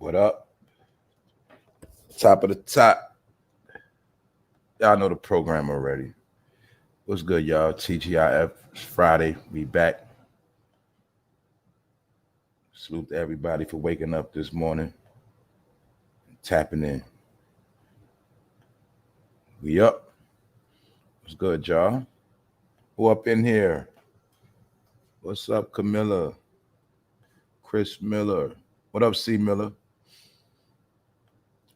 What up? Top of the top. Y'all know the program already. What's good, y'all? TGIF. It's Friday. We back. Salute to everybody for waking up this morning. Tapping in. We up. What's good, y'all? Who up in here? What's up, Camilla? Chris Miller. What up, C Miller?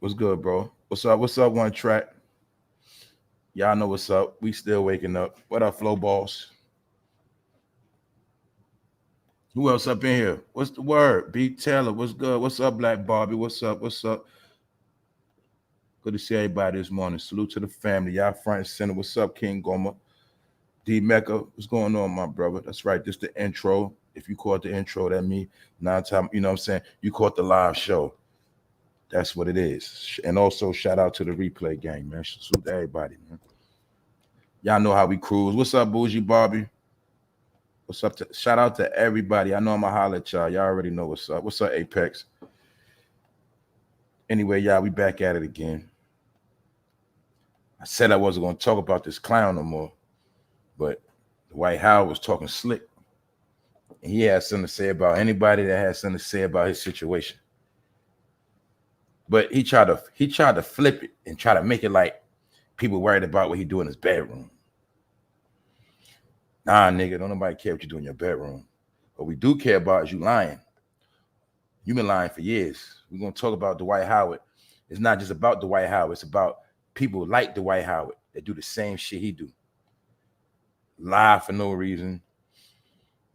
What's good, bro? What's up? What's up, One Track? Y'all know what's up. We still waking up. What up, Flow Boss? Who else up in here? What's the word? B. Taylor. What's good? What's up, Black Barbie? What's up? What's up? Good to see everybody this morning. Salute to the family. Y'all front and center. What's up, King Goma? D Mecca. What's going on, my brother? That's right. This the intro. If you caught the intro, that me. 9 times, you know what I'm saying? You caught the live show. That's what it is. And also, shout out to the replay gang, man. Salute to everybody, man. Y'all know how we cruise. What's up, Bougie Barbie? What's up? Shout out to everybody. I know I'm going to holler at y'all. Y'all already know what's up. What's up, Apex? Anyway, y'all, we back at it again. I said I wasn't going to talk about this clown no more, but Dwight Howard was talking slick. And he had something to say about anybody that has something to say about his situation. But he tried to flip it and try to make it like people worried about what he do in his bedroom. Nah, nigga, don't nobody care what you do in your bedroom. What we do care about is you lying. You've been lying for years. We're going to talk about Dwight Howard. It's not just about Dwight Howard. It's about people like Dwight Howard that do the same shit he do. Lie for no reason.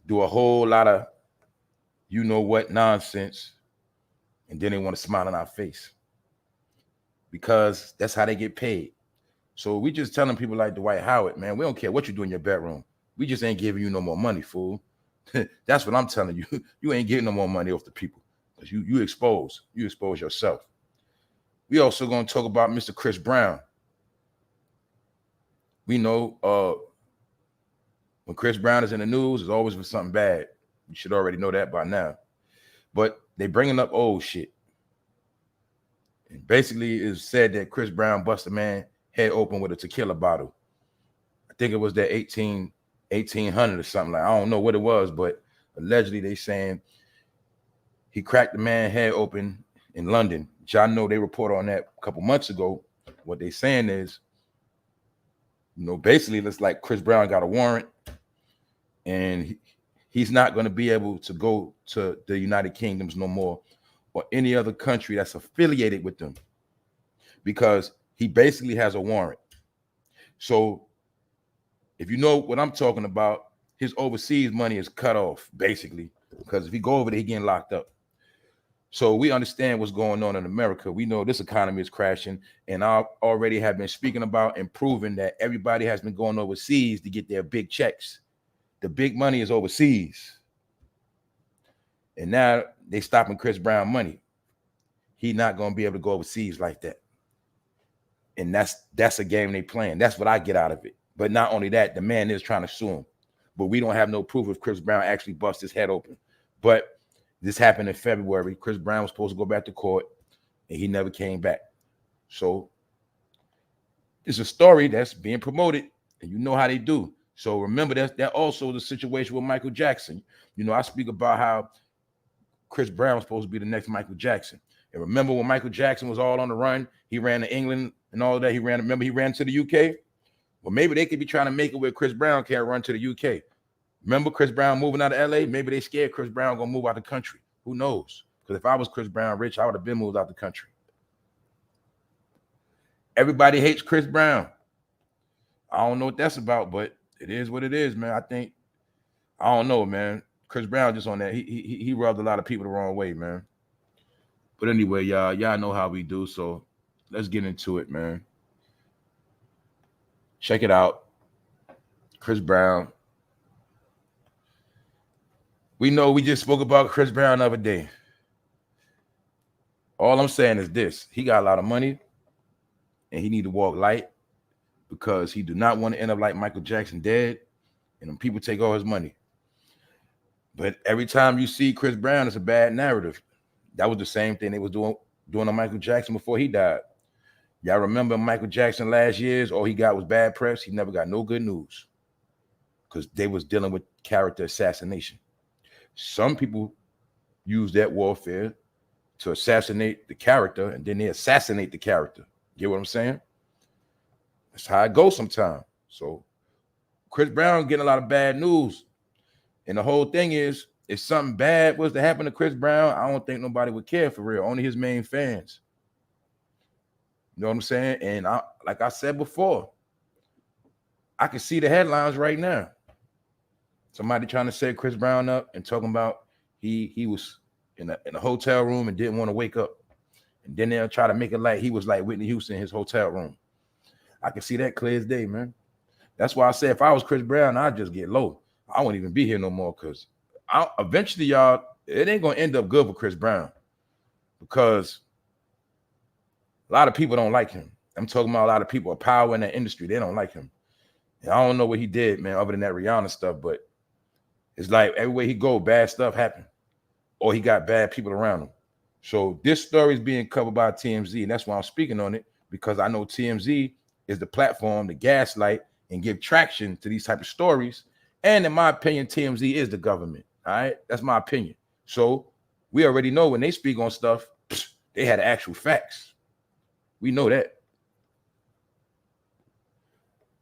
Do a whole lot of you-know-what nonsense. And then they want to smile in our face. Because that's how they get paid. So we just telling people like Dwight Howard, man, we don't care what you do in your bedroom. We just ain't giving you no more money, fool. That's what I'm telling you. You ain't getting no more money off the people. Because you expose yourself. We also going to talk about Mr. Chris Brown. We know when Chris Brown is in the news, it's always for something bad. You should already know that by now. But they bringing up old shit. And basically, it's said that Chris Brown busted a man head open with a tequila bottle. I think it was that 1800 or something. Like, I don't know what it was, but allegedly they saying he cracked the man head open in London. Which I know they reported on that a couple months ago. What they saying is, basically it's like Chris Brown got a warrant and he's not going to be able to go to the United Kingdoms no more or any other country that's affiliated with them because he basically has a warrant. So if you know what I'm talking about, his overseas money is cut off basically because if he go over there, he getting locked up. So we understand what's going on in America. We know this economy is crashing, and I already have been speaking about and proving that everybody has been going overseas to get their big checks. The big money is overseas. And now they stopping Chris Brown money. He's not going to be able to go overseas like that. And that's a game they playing. That's what I get out of it. But not only that, the man is trying to sue him. But we don't have no proof if Chris Brown actually bust his head open. But this happened in February. Chris Brown was supposed to go back to court, and he never came back. So it's a story that's being promoted, and you know how they do. So remember that also the situation with Michael Jackson. I speak about how Chris Brown was supposed to be the next Michael Jackson. And remember when Michael Jackson was all on the run, he ran to England and all that. He ran to the UK? Well, maybe they could be trying to make it where Chris Brown can't run to the UK. Remember Chris Brown moving out of LA? Maybe they scared Chris Brown gonna move out the country. Who knows? Because if I was Chris Brown rich, I would have been moved out the country. Everybody hates Chris Brown. I don't know what that's about, but it is what it is, man. I don't know, man. Chris Brown just on that. He rubbed a lot of people the wrong way, man. But anyway, y'all know how we do, so let's get into it, man. Check it out. Chris Brown. We know we just spoke about Chris Brown the other day. All I'm saying is this. He got a lot of money, and he need to walk light because he do not want to end up like Michael Jackson dead, and then people take all his money. But every time you see Chris Brown, it's a bad narrative. That was the same thing they was doing on Michael Jackson before he died. Y'all remember Michael Jackson last year's? All he got was bad press. He never got no good news because they was dealing with character assassination. Some people use that warfare to assassinate the character, and then they assassinate the character. Get what I'm saying? That's how it goes sometimes. So Chris Brown getting a lot of bad news. And the whole thing is, if something bad was to happen to Chris Brown, I don't think nobody would care for real. Only his main fans. You know what I'm saying? And like I said before, I can see the headlines right now. Somebody trying to set Chris Brown up and talking about he was in a hotel room and didn't want to wake up. And then they'll try to make it like he was like Whitney Houston in his hotel room. I can see that clear as day, man. That's why I say if I was Chris Brown, I'd just get low. I wouldn't even be here no more because eventually, y'all, it ain't going to end up good for Chris Brown because a lot of people don't like him. I'm talking about a lot of people of power in that industry. They don't like him. And I don't know what he did, man, other than that Rihanna stuff, but it's like everywhere he go, bad stuff happen or he got bad people around him. So this story is being covered by TMZ, and that's why I'm speaking on it because I know TMZ is the platform to gaslight and give traction to these type of stories. And in my opinion, TMZ is the government. All right, that's my opinion. So we already know when they speak on stuff, they had actual facts. We know that.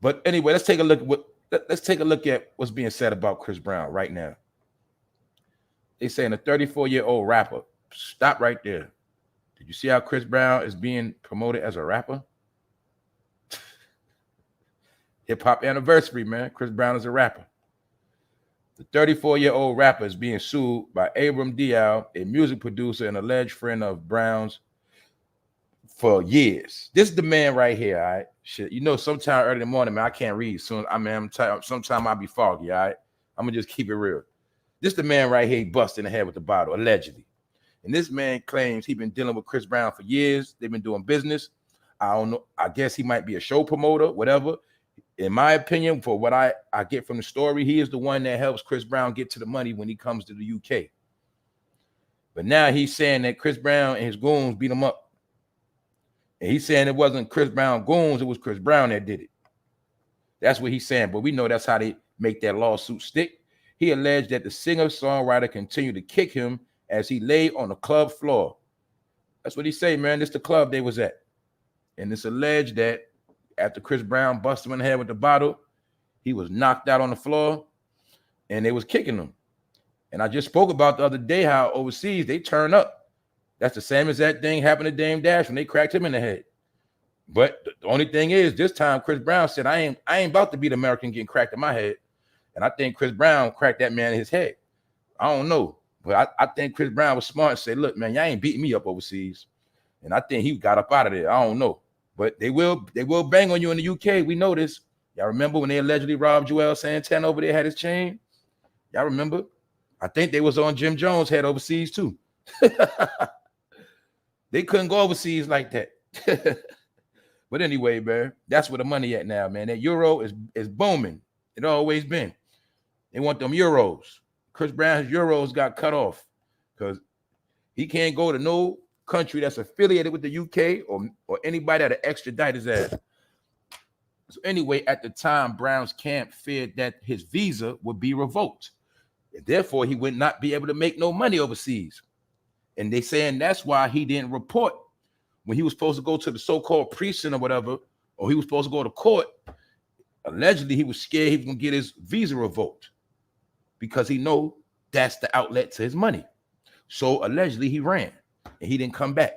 But anyway, let's take a look at what's being said about Chris Brown right now. They saying a 34-year-old rapper. Stop right there. Did you see how Chris Brown is being promoted as a rapper? Hip hop anniversary, man. Chris Brown is a rapper. The 34-year-old rapper is being sued by Abram Dial, a music producer and alleged friend of Brown's, for years. This is the man right here, all right? Shit, you know, sometime early in the morning, man, I can't read. Sometime I'll be foggy, all right? I'm gonna just keep it real. This is the man right here, he busted in the head with the bottle, allegedly. And this man claims he's been dealing with Chris Brown for years. They've been doing business. I don't know. I guess he might be a show promoter, whatever. In my opinion, for what I get from the story, he is the one that helps Chris Brown get to the money when he comes to the UK. But now he's saying that Chris Brown and his goons beat him up. And he's saying it wasn't Chris Brown goons, it was Chris Brown that did it. That's what he's saying. But we know that's how they make that lawsuit stick. He alleged that the singer-songwriter continued to kick him as he lay on the club floor. That's what he say, man. This is the club they was at. And it's alleged that after Chris Brown busted him in the head with the bottle, he was knocked out on the floor and they was kicking him. And I just spoke about the other day how overseas they turn up. That's the same as that thing happened to Dame Dash when they cracked him in the head. But the only thing is, this time Chris Brown said, I ain't about to be the American getting cracked in my head. And I think Chris Brown cracked that man in his head. I don't know. But I think Chris Brown was smart and said, look, man, y'all ain't beating me up overseas. And I think he got up out of there. I don't know. But they will bang on you in the UK. We know this. Y'all remember when they allegedly robbed Joel Santana over there, had his chain? Y'all remember? I think they was on Jim Jones' head overseas too. They couldn't go overseas like that. But anyway, man, that's where the money at now, man. That euro is booming. It always been. They want them euros. Chris Brown's euros got cut off because he can't go to no country that's affiliated with the UK or anybody that'll extradite his ass. So anyway, at the time, Brown's camp feared that his visa would be revoked. And therefore, he would not be able to make no money overseas. And they saying that's why he didn't report when he was supposed to go to the so-called precinct or whatever, or he was supposed to go to court. Allegedly, he was scared he was going to get his visa revoked because he know that's the outlet to his money. So allegedly, he ran and he didn't come back.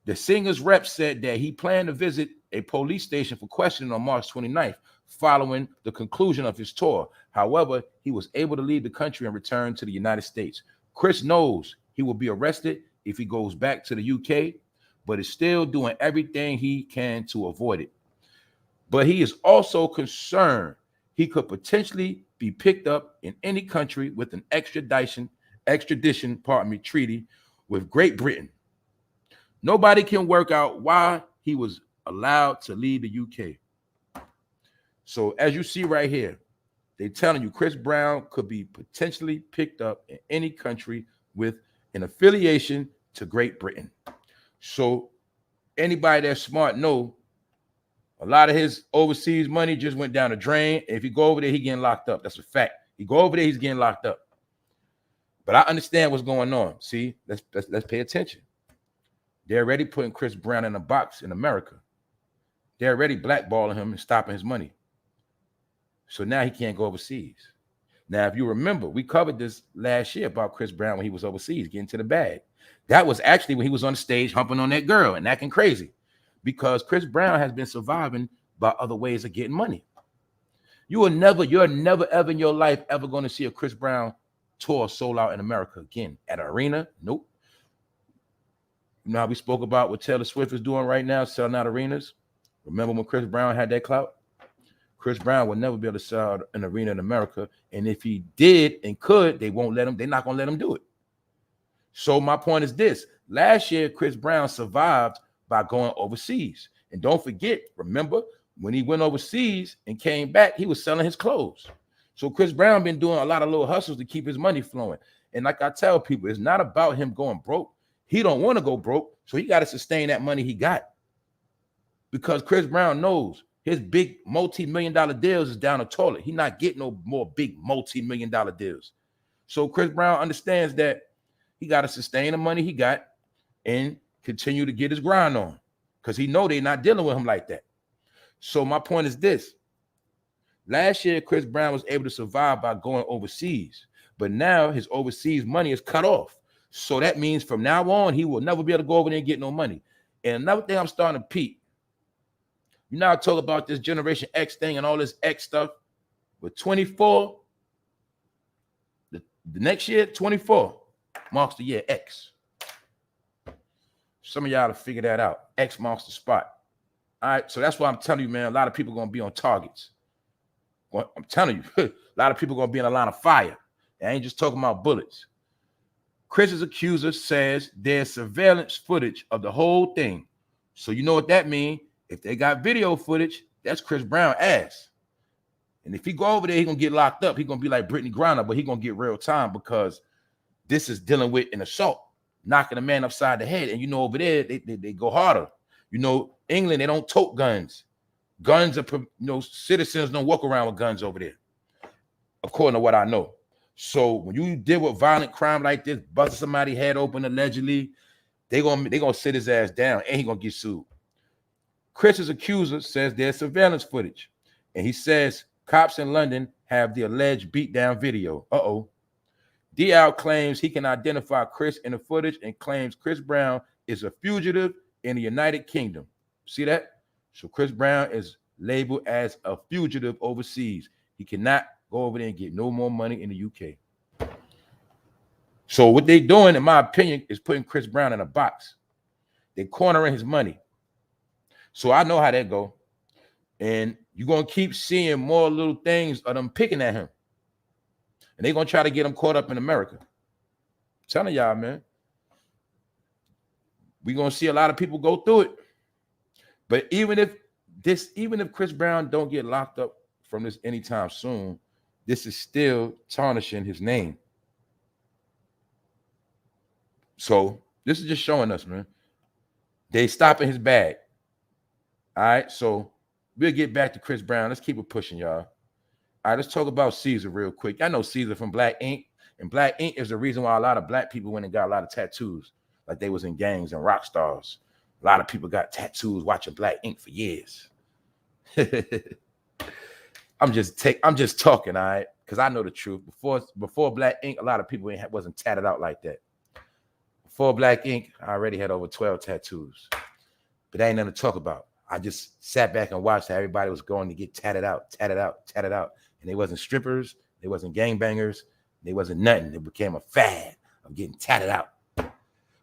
The singer's rep said that he planned to visit a police station for questioning on March 29th, following the conclusion of his tour. However, he was able to leave the country and return to the United States. Chris knows he will be arrested if he goes back to the UK, but is still doing everything he can to avoid it. But he is also concerned he could potentially be picked up in any country with an extradition treaty with Great Britain. Nobody can work out why he was allowed to leave the UK. So as you see right here, they're telling you Chris Brown could be potentially picked up in any country with an affiliation to Great Britain. So anybody that's smart know a lot of his overseas money just went down the drain. If you go over there, he getting locked up. That's a fact. He go over there, he's getting locked up. But I understand what's going on. See, let's pay attention. They're already putting Chris Brown in a box in America. They're already blackballing him and stopping his money. So now he can't go overseas. Now, if you remember, we covered this last year about Chris Brown when he was overseas, getting to the bag. That was actually when he was on the stage humping on that girl and acting crazy, because Chris Brown has been surviving by other ways of getting money. You're never ever in your life ever going to see a Chris Brown tour sold out in America again at an arena. Nope. You know how we spoke about what Taylor Swift is doing right now, selling out arenas? Remember when Chris Brown had that clout? Chris Brown would never be able to sell out an arena in America. And if he did and could, they won't let him. They're not going to let him do it. So my point is this. Last year, Chris Brown survived by going overseas. And don't forget, remember, when he went overseas and came back, he was selling his clothes. So Chris Brown been doing a lot of little hustles to keep his money flowing. And like I tell people, it's not about him going broke. He don't want to go broke, so he got to sustain that money he got. Because Chris Brown knows his big multi-million-dollar deals is down the toilet. He's not getting no more big multi-million-dollar deals. So Chris Brown understands that he got to sustain the money he got and continue to get his grind on, because he know they're not dealing with him like that. So my point is this. Last year, Chris Brown was able to survive by going overseas, but now his overseas money is cut off. So that means from now on, he will never be able to go over there and get no money. And another thing I'm starting to peep, you know, I talk about this Generation X thing and all this X stuff. But 24, the next year, 24, marks the year X. Some of y'all have figured that out. X marks the spot. All right, so that's why I'm telling you, man, a lot of people are going to be on targets. Well, I'm telling you, a lot of people are going to be in a line of fire. I ain't just talking about bullets. Chris's accuser says there's surveillance footage of the whole thing. So you know what that means? If they got video footage, that's Chris Brown ass. And if he go over there, he's going to get locked up. He's going to be like Brittany Griner, but he's going to get real time, because this is dealing with an assault, knocking a man upside the head. And you know, over there, they go harder. You know, England, they don't tote guns. Guns are, you know, citizens don't walk around with guns over there, according to what I know. So when you deal with violent crime like this, busting somebody's head open allegedly, they gonna sit his ass down and he gonna get sued. Chris's accuser says there's surveillance footage, and he says cops in London have the alleged beatdown video. DL claims he can identify Chris in the footage and claims Chris Brown is a fugitive in the United Kingdom. See that? So Chris Brown is labeled as a fugitive overseas. He cannot go over there and get no more money in the UK. So what they're doing, in my opinion, is putting Chris Brown in a box. They're cornering his money. So I know how that go. And you're going to keep seeing more little things of them picking at him. And they're going to try to get him caught up in America. I'm telling y'all, man. We're going to see a lot of people go through it. But even if Chris Brown don't get locked up from this anytime soon, this is still tarnishing his name. So this is just showing us, man. They stopping his bag. All right, so we'll get back to Chris Brown. Let's keep it pushing, y'all. All right, let's talk about Caesar real quick. I know Caesar from Black Ink, and Black Ink is the reason why a lot of black people went and got a lot of tattoos, like they was in gangs and rock stars. A lot of people got tattoos watching Black Ink for years. I'm just talking, all right, because I know the truth. Before Black Ink, a lot of people wasn't tatted out like that. Before Black Ink, I already had over 12 tattoos, but that ain't nothing to talk about. I just sat back and watched how everybody was going to get tatted out. And they wasn't strippers. They wasn't gangbangers. They wasn't nothing. It became a fad of getting tatted out.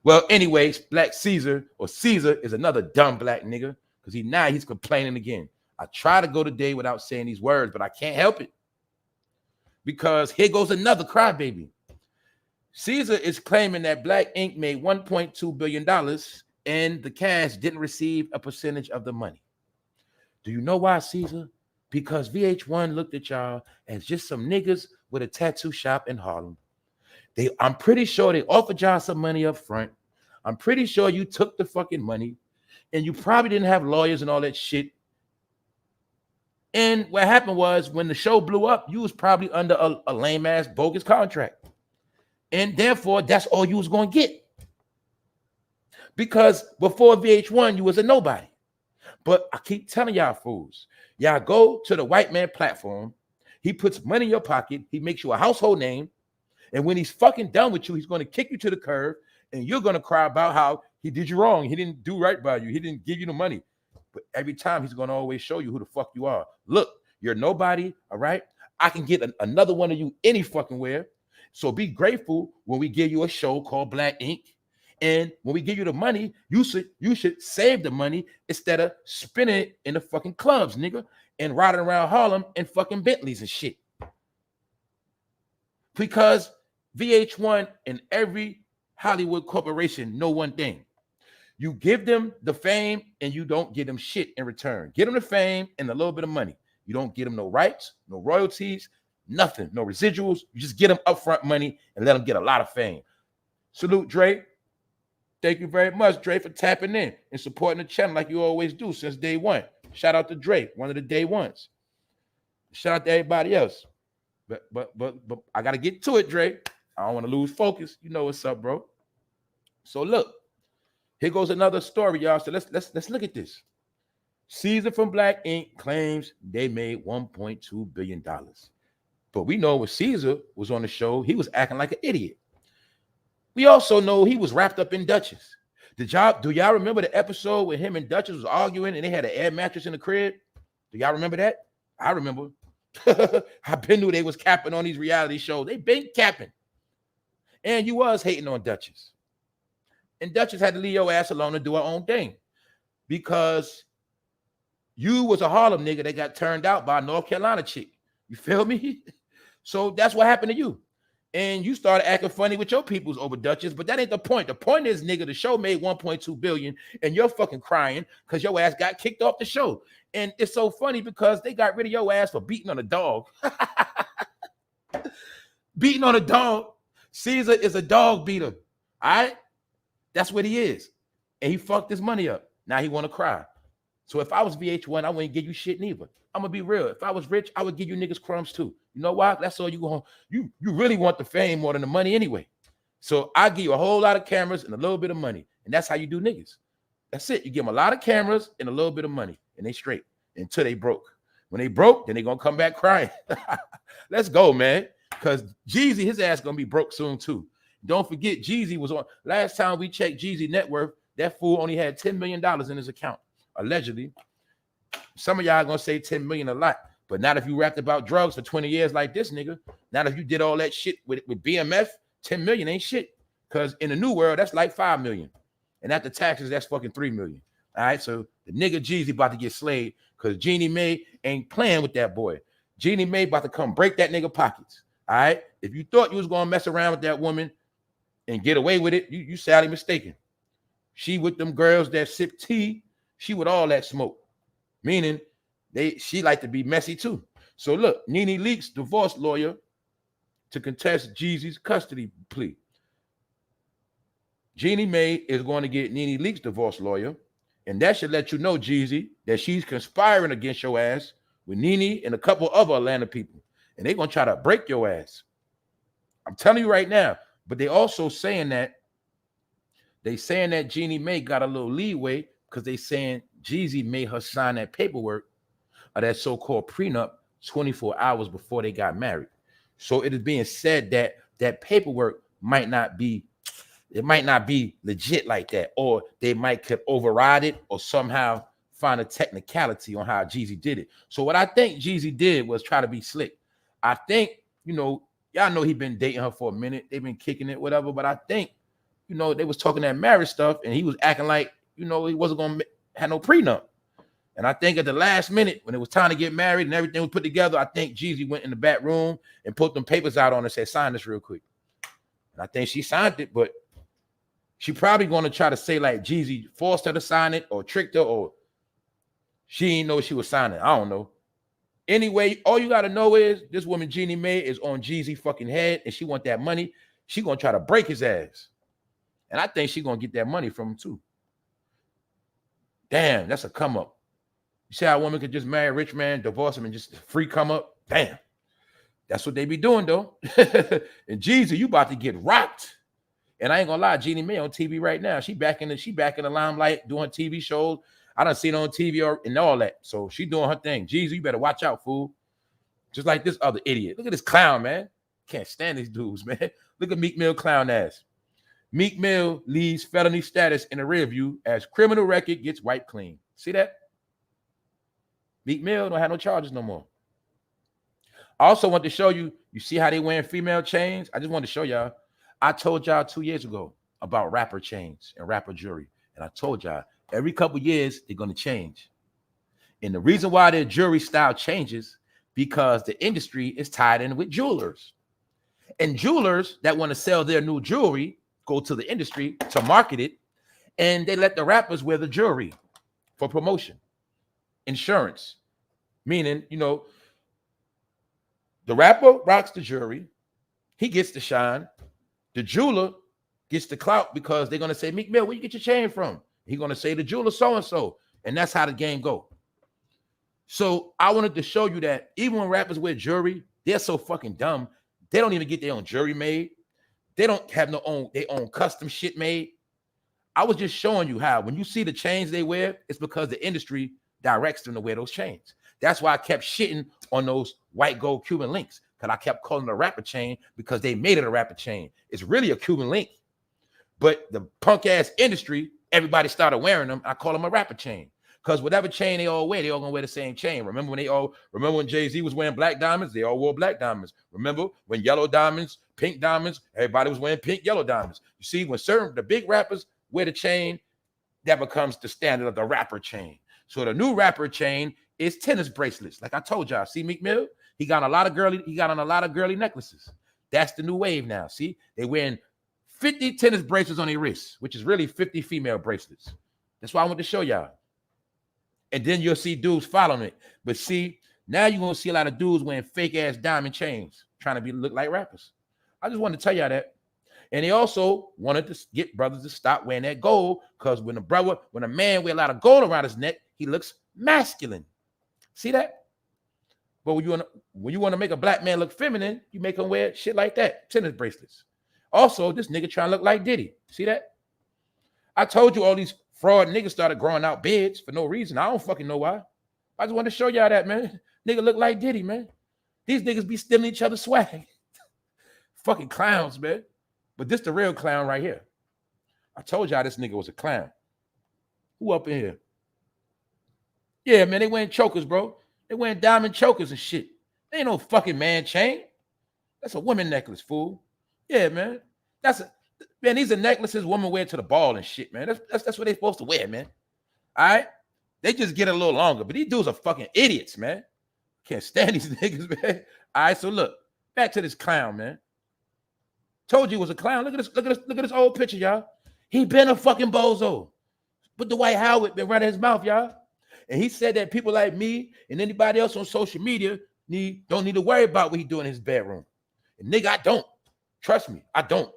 Well, anyways, Black Caesar, or Caesar, is another dumb black nigga, because he's complaining again. I try to go today without saying these words, but I can't help it, because here goes another crybaby. Caesar is claiming that Black Ink made $1.2 billion and the cast didn't receive a percentage of the money. Do you know why, Caesar? Because VH1 looked at y'all as just some niggas with a tattoo shop in Harlem. I'm pretty sure they offered y'all some money up front. I'm pretty sure you took the fucking money and you probably didn't have lawyers and all that shit. And what happened was when the show blew up, you was probably under a lame ass bogus contract. And therefore, that's all you was going to get. Because before VH1, you was a nobody. But I keep telling y'all fools, y'all go to the white man platform. He puts money in your pocket. He makes you a household name. And when he's fucking done with you, he's going to kick you to the curb. And you're going to cry about how he did you wrong. He didn't do right by you. He didn't give you the money. But every time he's going to always show you who the fuck you are. Look, you're nobody, all right? I can get another one of you any fucking where. So be grateful when we give you a show called Black Ink. And when we give you the money, you should save the money instead of spending it in the fucking clubs, nigga, and riding around Harlem in fucking Bentleys and shit. Because VH1 and every Hollywood corporation know one thing. You give them the fame and you don't give them shit in return. Get them the fame and a little bit of money. You don't get them no rights, no royalties, nothing, no residuals. You just get them upfront money and let them get a lot of fame. Salute, Dre. Thank you very much, Dre, for tapping in and supporting the channel like you always do since day one. Shout out to Dre, one of the day ones. Shout out to everybody else. But I got to get to it, Dre. I don't want to lose focus. You know what's up, bro. So look, here goes another story, y'all. So let's look at this. Caesar from Black Ink claims they made $1.2 billion. But we know when Caesar was on the show, he was acting like an idiot. We also know he was wrapped up in Duchess. Do y'all remember the episode where him and Duchess was arguing and they had an air mattress in the crib? Do y'all remember that? I remember. I been knew they was capping on these reality shows. They been capping. And you was hating on Duchess. And Duchess had to leave your ass alone and do her own thing. Because you was a Harlem nigga that got turned out by a North Carolina chick. You feel me? So that's what happened to you. And you started acting funny with your peoples over Duchess, but that ain't the point. The point is, nigga, the show made $1.2 billion, and you're fucking crying because your ass got kicked off the show. And it's so funny because they got rid of your ass for beating on a dog. Beating on a dog. Caesar is a dog beater. All right? That's what he is. And he fucked his money up. Now he want to cry. So if I was VH1, I wouldn't give you shit neither. I'm gonna be real. If I was rich, I would give you niggas crumbs too. You know why? That's all you go home. You really want the fame more than the money anyway. So I give you a whole lot of cameras and a little bit of money. And that's how you do niggas. That's it. You give them a lot of cameras and a little bit of money. And they straight until they broke. When they broke, then they gonna come back crying. Let's go, man. Because Jeezy, his ass gonna be broke soon too. Don't forget, Jeezy was on. Last time we checked Jeezy net worth, that fool only had $10 million in his account. Allegedly. Some of y'all gonna say 10 million a lot, but not if you rapped about drugs for 20 years like this nigga. Not if you did all that shit with BMF, 10 million ain't shit. Because in the new world, that's like 5 million. And after taxes, that's fucking 3 million. All right, so the nigga Jeezy about to get slayed because Jeannie Mae ain't playing with that boy. Jeannie Mae about to come break that nigga pockets. All right, if you thought you was gonna mess around with that woman and get away with it, you sadly mistaken. She with them girls that sip tea, she with all that smoke. Meaning she like to be messy too. So look, Nene Leakes, divorce lawyer, to contest Jeezy's custody plea. Jeannie Mae is going to get Nene Leakes' divorce lawyer, and that should let you know, Jeezy, that she's conspiring against your ass with Nene and a couple other Atlanta people, and they're gonna try to break your ass. I'm telling you right now. But they also saying that Jeannie Mae got a little leeway because they saying Jeezy made her sign that paperwork or that so-called prenup 24 hours before they got married. So it is being said that that paperwork might not be legit like that, or they might could override it or somehow find a technicality on how Jeezy did it. So what I think Jeezy did was try to be slick. I think, y'all know he been dating her for a minute. They've been kicking it, whatever. But I think, they was talking that marriage stuff, and he was acting like, he wasn't going to have no prenup. And I think at the last minute, when it was time to get married and everything was put together, I think Jeezy went in the back room and put them papers out on her and said, sign this real quick. And I think she signed it, but she probably going to try to say like Jeezy forced her to sign it or tricked her or she didn't know she was signing. I don't know. Anyway, all you got to know is this woman, Jeannie Mae, is on Jeezy fucking head and she want that money. She going to try to break his ass. And I think she's gonna get that money from him too. Damn, that's a come up. You see how a woman could just marry a rich man, divorce him, and just free come up? Damn. That's what they be doing, though. And Jeezy, you about to get rocked. And I ain't gonna lie, Jeannie Mae on TV right now. She back in the limelight doing TV shows. I done seen her on TV and all that. So she doing her thing. Jeezy, you better watch out, fool. Just like this other idiot. Look at this clown, man. Can't stand these dudes, man. Look at Meek Mill clown ass. Meek Mill leaves felony status in the rear view as criminal record gets wiped clean. See that? Meek Mill don't have no charges no more. I also want to show you, you see how they wearing female chains? I just want to show y'all. I told y'all 2 years ago about rapper chains and rapper jewelry. And I told y'all every couple years they're going to change. And the reason why their jewelry style changes because the industry is tied in with jewelers. And jewelers that want to sell their new jewelry go to the industry to market it. And they let the rappers wear the jewelry for promotion. Insurance. Meaning, you know, the rapper rocks the jewelry. He gets the shine. The jeweler gets the clout because they're going to say, Meek Mill, where you get your chain from? He's going to say the jeweler so-and-so. And that's how the game go. So I wanted to show you that even when rappers wear jewelry, they're so fucking dumb. They don't even get their own jewelry made. They don't have their own custom shit made. I was just showing you how when you see the chains they wear, it's because the industry directs them to wear those chains. That's why I kept shitting on those white gold Cuban links, because I kept calling it a rapper chain because they made it a rapper chain. It's really a Cuban link. But the punk ass industry, everybody started wearing them. I call them a rapper chain. Because whatever chain they all wear, they all gonna wear the same chain. Remember when Jay-Z was wearing black diamonds? They all wore black diamonds. Remember when yellow diamonds, pink diamonds, everybody was wearing pink, yellow diamonds. You see, when the big rappers wear the chain, that becomes the standard of the rapper chain. So the new rapper chain is tennis bracelets. Like I told y'all, see Meek Mill? He got on a lot of girly necklaces. That's the new wave now. See, they wearing 50 tennis bracelets on their wrists, which is really 50 female bracelets. That's why I want to show y'all. And then you'll see dudes following it. But see, now you're going to see a lot of dudes wearing fake ass diamond chains, trying to look like rappers. I just wanted to tell y'all that. And they also wanted to get brothers to stop wearing that gold, because when a man wear a lot of gold around his neck, he looks masculine. See that? But when you want to make a black man look feminine, you make him wear shit like that, tennis bracelets. Also, this nigga trying to look like Diddy. See that? I told you all these fraud niggas started growing out beards for no reason. I don't fucking know why. I just want to show y'all that, man. Nigga look like Diddy, man. These niggas be stealing each other's swag. Fucking clowns, man. But this the real clown right here. I told y'all this nigga was a clown. Who up in here? Yeah, man, they wearing chokers, bro. They wearing diamond chokers and shit. They ain't no fucking man chain. That's a woman necklace, fool. Yeah, man. Man, these are necklaces women wear to the ball and shit, man. That's what they supposed to wear, man. All right? They just get a little longer. But these dudes are fucking idiots, man. Can't stand these niggas, man. All right, so look. Back to this clown, man. Told you he was a clown. Look at this old picture, y'all. He been a fucking bozo. But Dwight Howard been running his mouth, y'all. And he said that people like me and anybody else on social media don't need to worry about what he doing in his bedroom. And nigga, I don't. Trust me, I don't.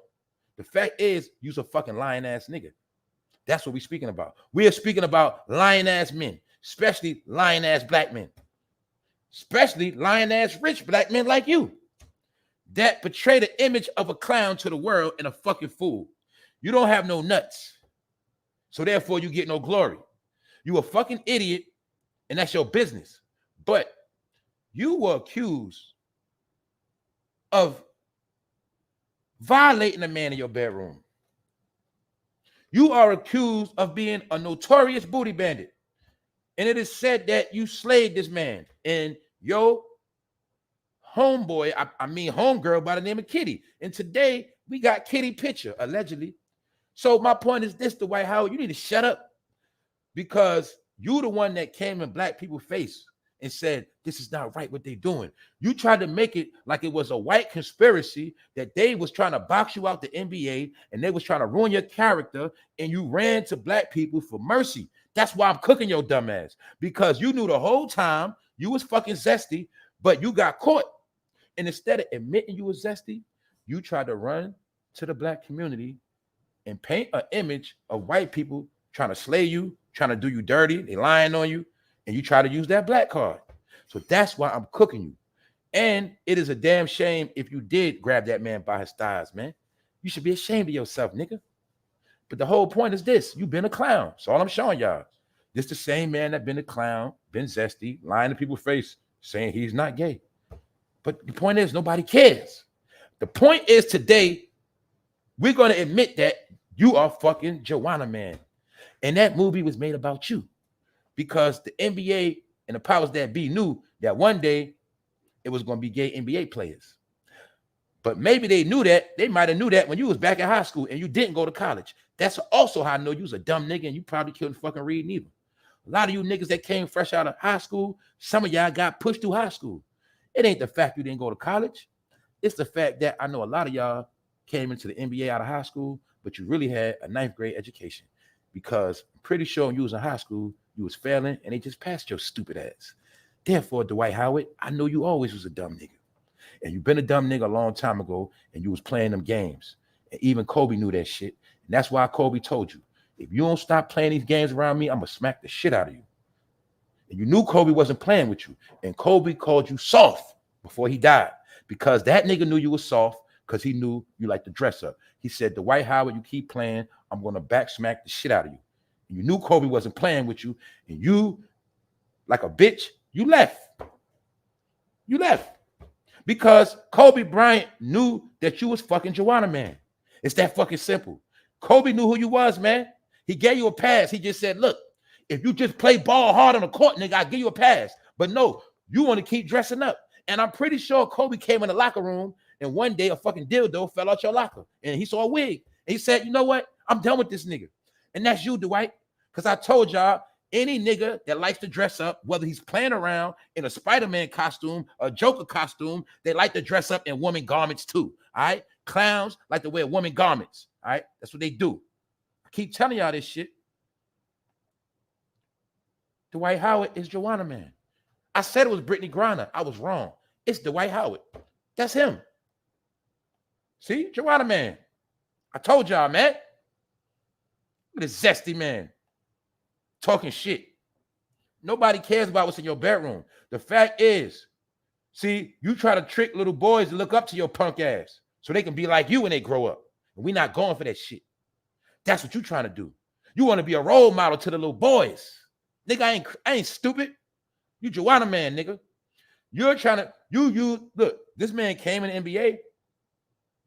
The fact is, you's a fucking lying ass nigga. That's what we're speaking about. We are speaking about lying ass men, especially lying ass black men, especially lying ass rich black men like you that portray the image of a clown to the world and a fucking fool. You don't have no nuts, so therefore you get no glory. You a fucking idiot, and that's your business. But you were accused of violating a man in your bedroom. You are accused of being a notorious booty bandit. And it is said that you slayed this man. And your homeboy, I mean homegirl by the name of Kitty. And today we got Kitty picture, allegedly. So my point is this, Dwight Howard, you need to shut up, because you the one that came in black people's face and said, this is not right what they doing. You tried to make it like it was a white conspiracy, that they was trying to box you out the NBA and they was trying to ruin your character, and you ran to black people for mercy. That's why I'm cooking your dumb ass, because you knew the whole time you was fucking zesty, but you got caught. And instead of admitting you was zesty, you tried to run to the black community and paint an image of white people trying to slay you, trying to do you dirty, they lying on you, and you try to use that black card. So that's why I'm cooking you. And it is a damn shame if you did grab that man by his thighs, man. You should be ashamed of yourself, nigga. But the whole point is this: you've been a clown. That's all I'm showing y'all. This the same man that been a clown, been zesty, lying to people's face, saying he's not gay. But the point is, nobody cares. The point is today, we're going to admit that you are fucking JAWANNA man. And that movie was made about you. Because the NBA and the powers that be knew that one day it was going to be gay NBA players. But maybe they knew that. They might have knew that when you was back in high school and you didn't go to college. That's also how I know you was a dumb nigga and you probably couldn't fucking read neither. A lot of you niggas that came fresh out of high school, some of y'all got pushed through high school. It ain't the fact you didn't go to college. It's the fact that I know a lot of y'all came into the NBA out of high school, but you really had a 9th grade education. Because I'm pretty sure when you was in high school, you was failing and they just passed your stupid ass. Therefore, Dwight Howard, I know you always was a dumb nigga. And you've been a dumb nigga a long time ago and you was playing them games. And even Kobe knew that shit. And that's why Kobe told you, if you don't stop playing these games around me, I'm going to smack the shit out of you. And you knew Kobe wasn't playing with you. And Kobe called you soft before he died. Because that nigga knew you was soft because he knew you like to dress up. He said, Dwight Howard, you keep playing, I'm going to back smack the shit out of you. And you knew Kobe wasn't playing with you. And you, like a bitch, you left. You left. Because Kobe Bryant knew that you was fucking JAWANNA man. It's that fucking simple. Kobe knew who you was, man. He gave you a pass. He just said, look, if you just play ball hard on the court, nigga, I'll give you a pass. But no, you want to keep dressing up. And I'm pretty sure Kobe came in the locker room and one day a fucking dildo fell out your locker. And he saw a wig. And he said, you know what? I'm done with this nigga. And that's you, Dwight. Because I told y'all, any nigga that likes to dress up, whether he's playing around in a Spider-Man costume, a Joker costume, they like to dress up in woman garments too. All right? Clowns like to wear woman garments. All right? That's what they do. I keep telling y'all this shit. Dwight Howard is JAWANNA man. I said it was Brittany Griner. I was wrong. It's Dwight Howard. That's him. See? JAWANNA man. I told y'all, man. Look at this zesty man. Talking shit. Nobody cares about what's in your bedroom. The fact is, see, you try to trick little boys to look up to your punk ass so they can be like you when they grow up. And we're not going for that shit. That's what you're trying to do. You want to be a role model to the little boys. Nigga, I ain't stupid. You JAWANNA man, nigga. You're trying to, look, this man came in the NBA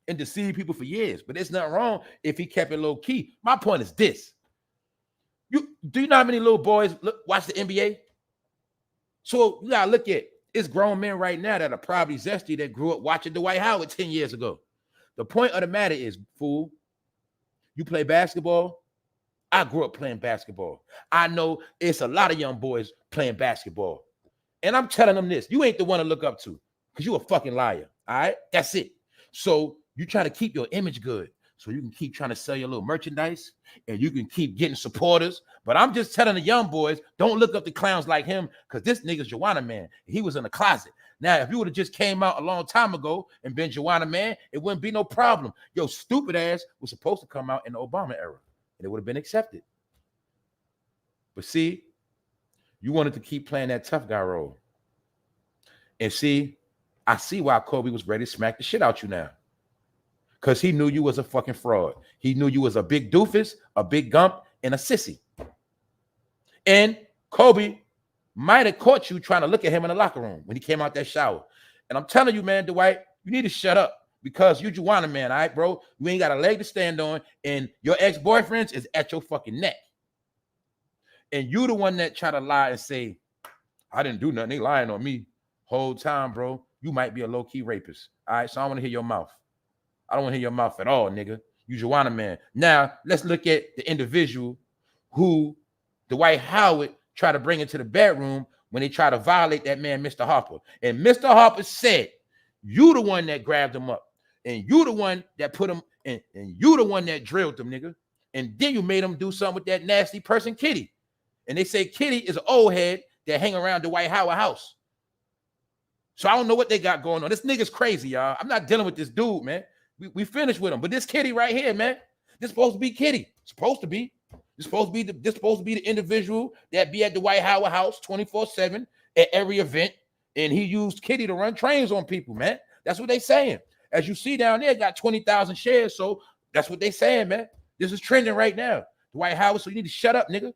and deceived people for years, but there's nothing wrong if he kept it low key. My point is this. Do you know how many little boys watch the NBA? So you gotta look at it's grown men right now that are probably zesty that grew up watching Dwight Howard 10 years ago. The point of the matter is, fool, you play basketball. I grew up playing basketball. I know it's a lot of young boys playing basketball. And I'm telling them this, you ain't the one to look up to because you a fucking liar. All right, that's it. So you try to keep your image good. So you can keep trying to sell your little merchandise and you can keep getting supporters. But I'm just telling the young boys, don't look up to clowns like him because this nigga's JAWANNA man. He was in the closet. Now, if you would have just came out a long time ago and been JAWANNA man, it wouldn't be no problem. Your stupid ass was supposed to come out in the Obama era and it would have been accepted. But see, you wanted to keep playing that tough guy role. And see, I see why Kobe was ready to smack the shit out you now. Because he knew you was a fucking fraud. He knew you was a big doofus, a big gump, and a sissy. And Kobe might have caught you trying to look at him in the locker room when he came out that shower. And I'm telling you, man, Dwight, you need to shut up because you JAWANNA man, all right, bro? You ain't got a leg to stand on, and your ex-boyfriends is at your fucking neck. And you the one that try to lie and say, I didn't do nothing. They lying on me. Whole time, bro. You might be a low-key rapist. All right, so I want to hear your mouth. I don't want to hear your mouth at all, nigga. You JAWANNA man. Now, let's look at the individual who Dwight Howard tried to bring into the bedroom when they tried to violate that man, Mr. Harper. And Mr. Harper said, you the one that grabbed him up. And you the one that put him in. And you the one that drilled him, nigga. And then you made him do something with that nasty person, Kitty. And they say Kitty is an old head that hang around Dwight Howard house. So I don't know what they got going on. This nigga's crazy, y'all. I'm not dealing with this dude, man. We finished with him. But this Kitty right here, man, This supposed to be Kitty. Supposed to be. This supposed to be the individual that be at the Dwight Howard house 24/7 at every event. And he used Kitty to run trains on people, man. That's what they saying. As you see down there, got 20,000 shares. So that's what they saying, man. This is trending right now. Dwight Howard, so you need to shut up, nigga.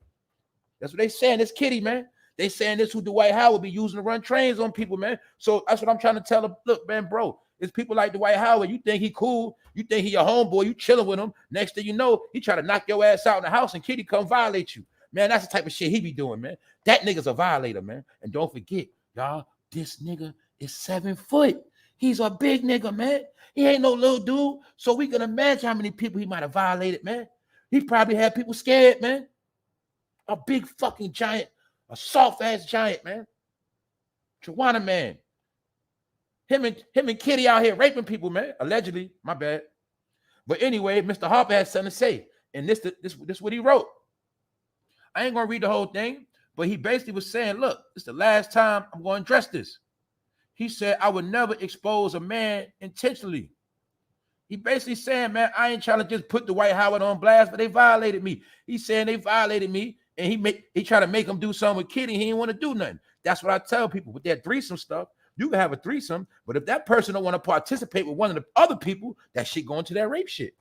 That's what they saying. It's Kitty, man. They saying this who Dwight Howard be using to run trains on people, man. So that's what I'm trying to tell them. Look, man, bro, it's people like Dwight Howard. You think he cool. You think he your homeboy. You chilling with him. Next thing you know, he try to knock your ass out in the house and Kitty come violate you. Man, that's the type of shit he be doing, man. That nigga's a violator, man. And don't forget, y'all, this nigga is 7 foot. He's a big nigga, man. He ain't no little dude. So we can imagine how many people he might have violated, man. He probably had people scared, man. A big fucking giant, a soft-ass giant, man. JAWANNA, man. Him and Kitty out here raping people, man. Allegedly, my bad. But anyway, Mr. Harper had something to say. And this what he wrote. I ain't gonna read the whole thing, but he basically was saying, look, it's the last time I'm going to address this. He said, I would never expose a man intentionally. He basically saying, man, I ain't trying to just put Dwight Howard on blast, but they violated me. He's saying they violated me, and he tried to make him do something with Kitty. He didn't want to do nothing. That's what I tell people with that threesome stuff. You can have a threesome, but if that person don't want to participate with one of the other people, that shit going to that rape shit.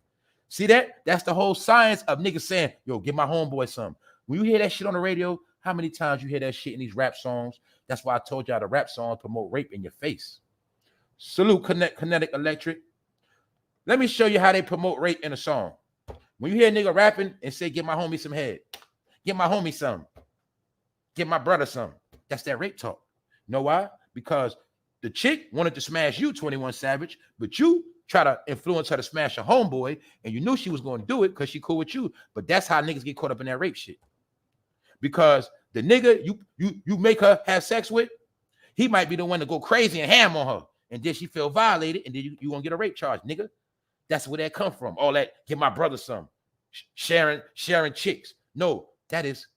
See that? That's the whole science of niggas saying, yo, give my homeboy some. When you hear that shit on the radio, how many times you hear that shit in these rap songs? That's why I told y'all the rap songs promote rape in your face. Salute Kinetic Electric. Let me show you how they promote rape in a song. When you hear a nigga rapping and say, give my homie some head, give my homie some, give my brother some, that's that rape talk. You know why? Because the chick wanted to smash you, 21 Savage, but you try to influence her to smash a homeboy, and you knew she was going to do it because she cool with you. But that's how niggas get caught up in that rape shit. Because the nigga you make her have sex with, he might be the one to go crazy and ham on her. And then she feel violated, and then you gonna get a rape charge, nigga. That's where that come from. All that, give my brother some. Sharing chicks. No, that is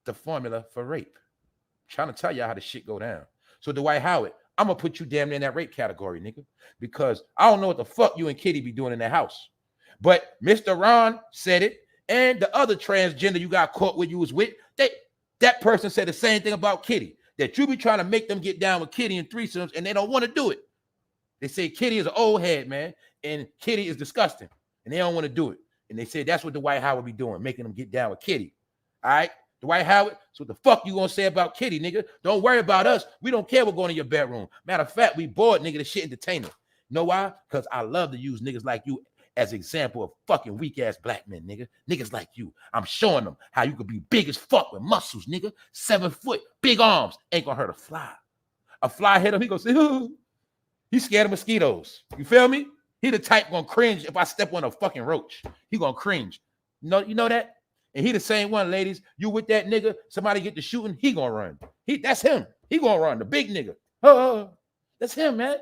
the formula for rape. I'm trying to tell y'all how the shit go down. So Dwight Howard, I'm gonna put you damn near in that rape category, nigga. Because I don't know what the fuck you and Kitty be doing in that house. But Mr. Ron said it, and the other transgender you got caught with, you was with, that person said the same thing about Kitty. That you be trying to make them get down with Kitty in threesomes, and they don't want to do it. They say Kitty is an old head, man, and Kitty is disgusting, and they don't want to do it. And they say that's what Dwight Howard be doing, making them get down with Kitty. All right, Dwight Howard, so what the fuck you gonna say about Kitty, nigga? Don't worry about us. We don't care what's going in your bedroom. Matter of fact, we bored, nigga, the shit entertainer. You know why? Because I love to use niggas like you as an example of fucking weak-ass black men, nigga. Niggas like you. I'm showing them how you could be big as fuck with muscles, nigga. 7 foot, big arms. Ain't gonna hurt a fly. A fly hit him, he gonna say, ooh. He's scared of mosquitoes. You feel me? He the type gonna cringe if I step on a fucking roach. He gonna cringe. You know that? And he the same one, ladies. You with that nigga, somebody get to shooting, he gonna run. That's him. He gonna run, the big nigga. That's him, man.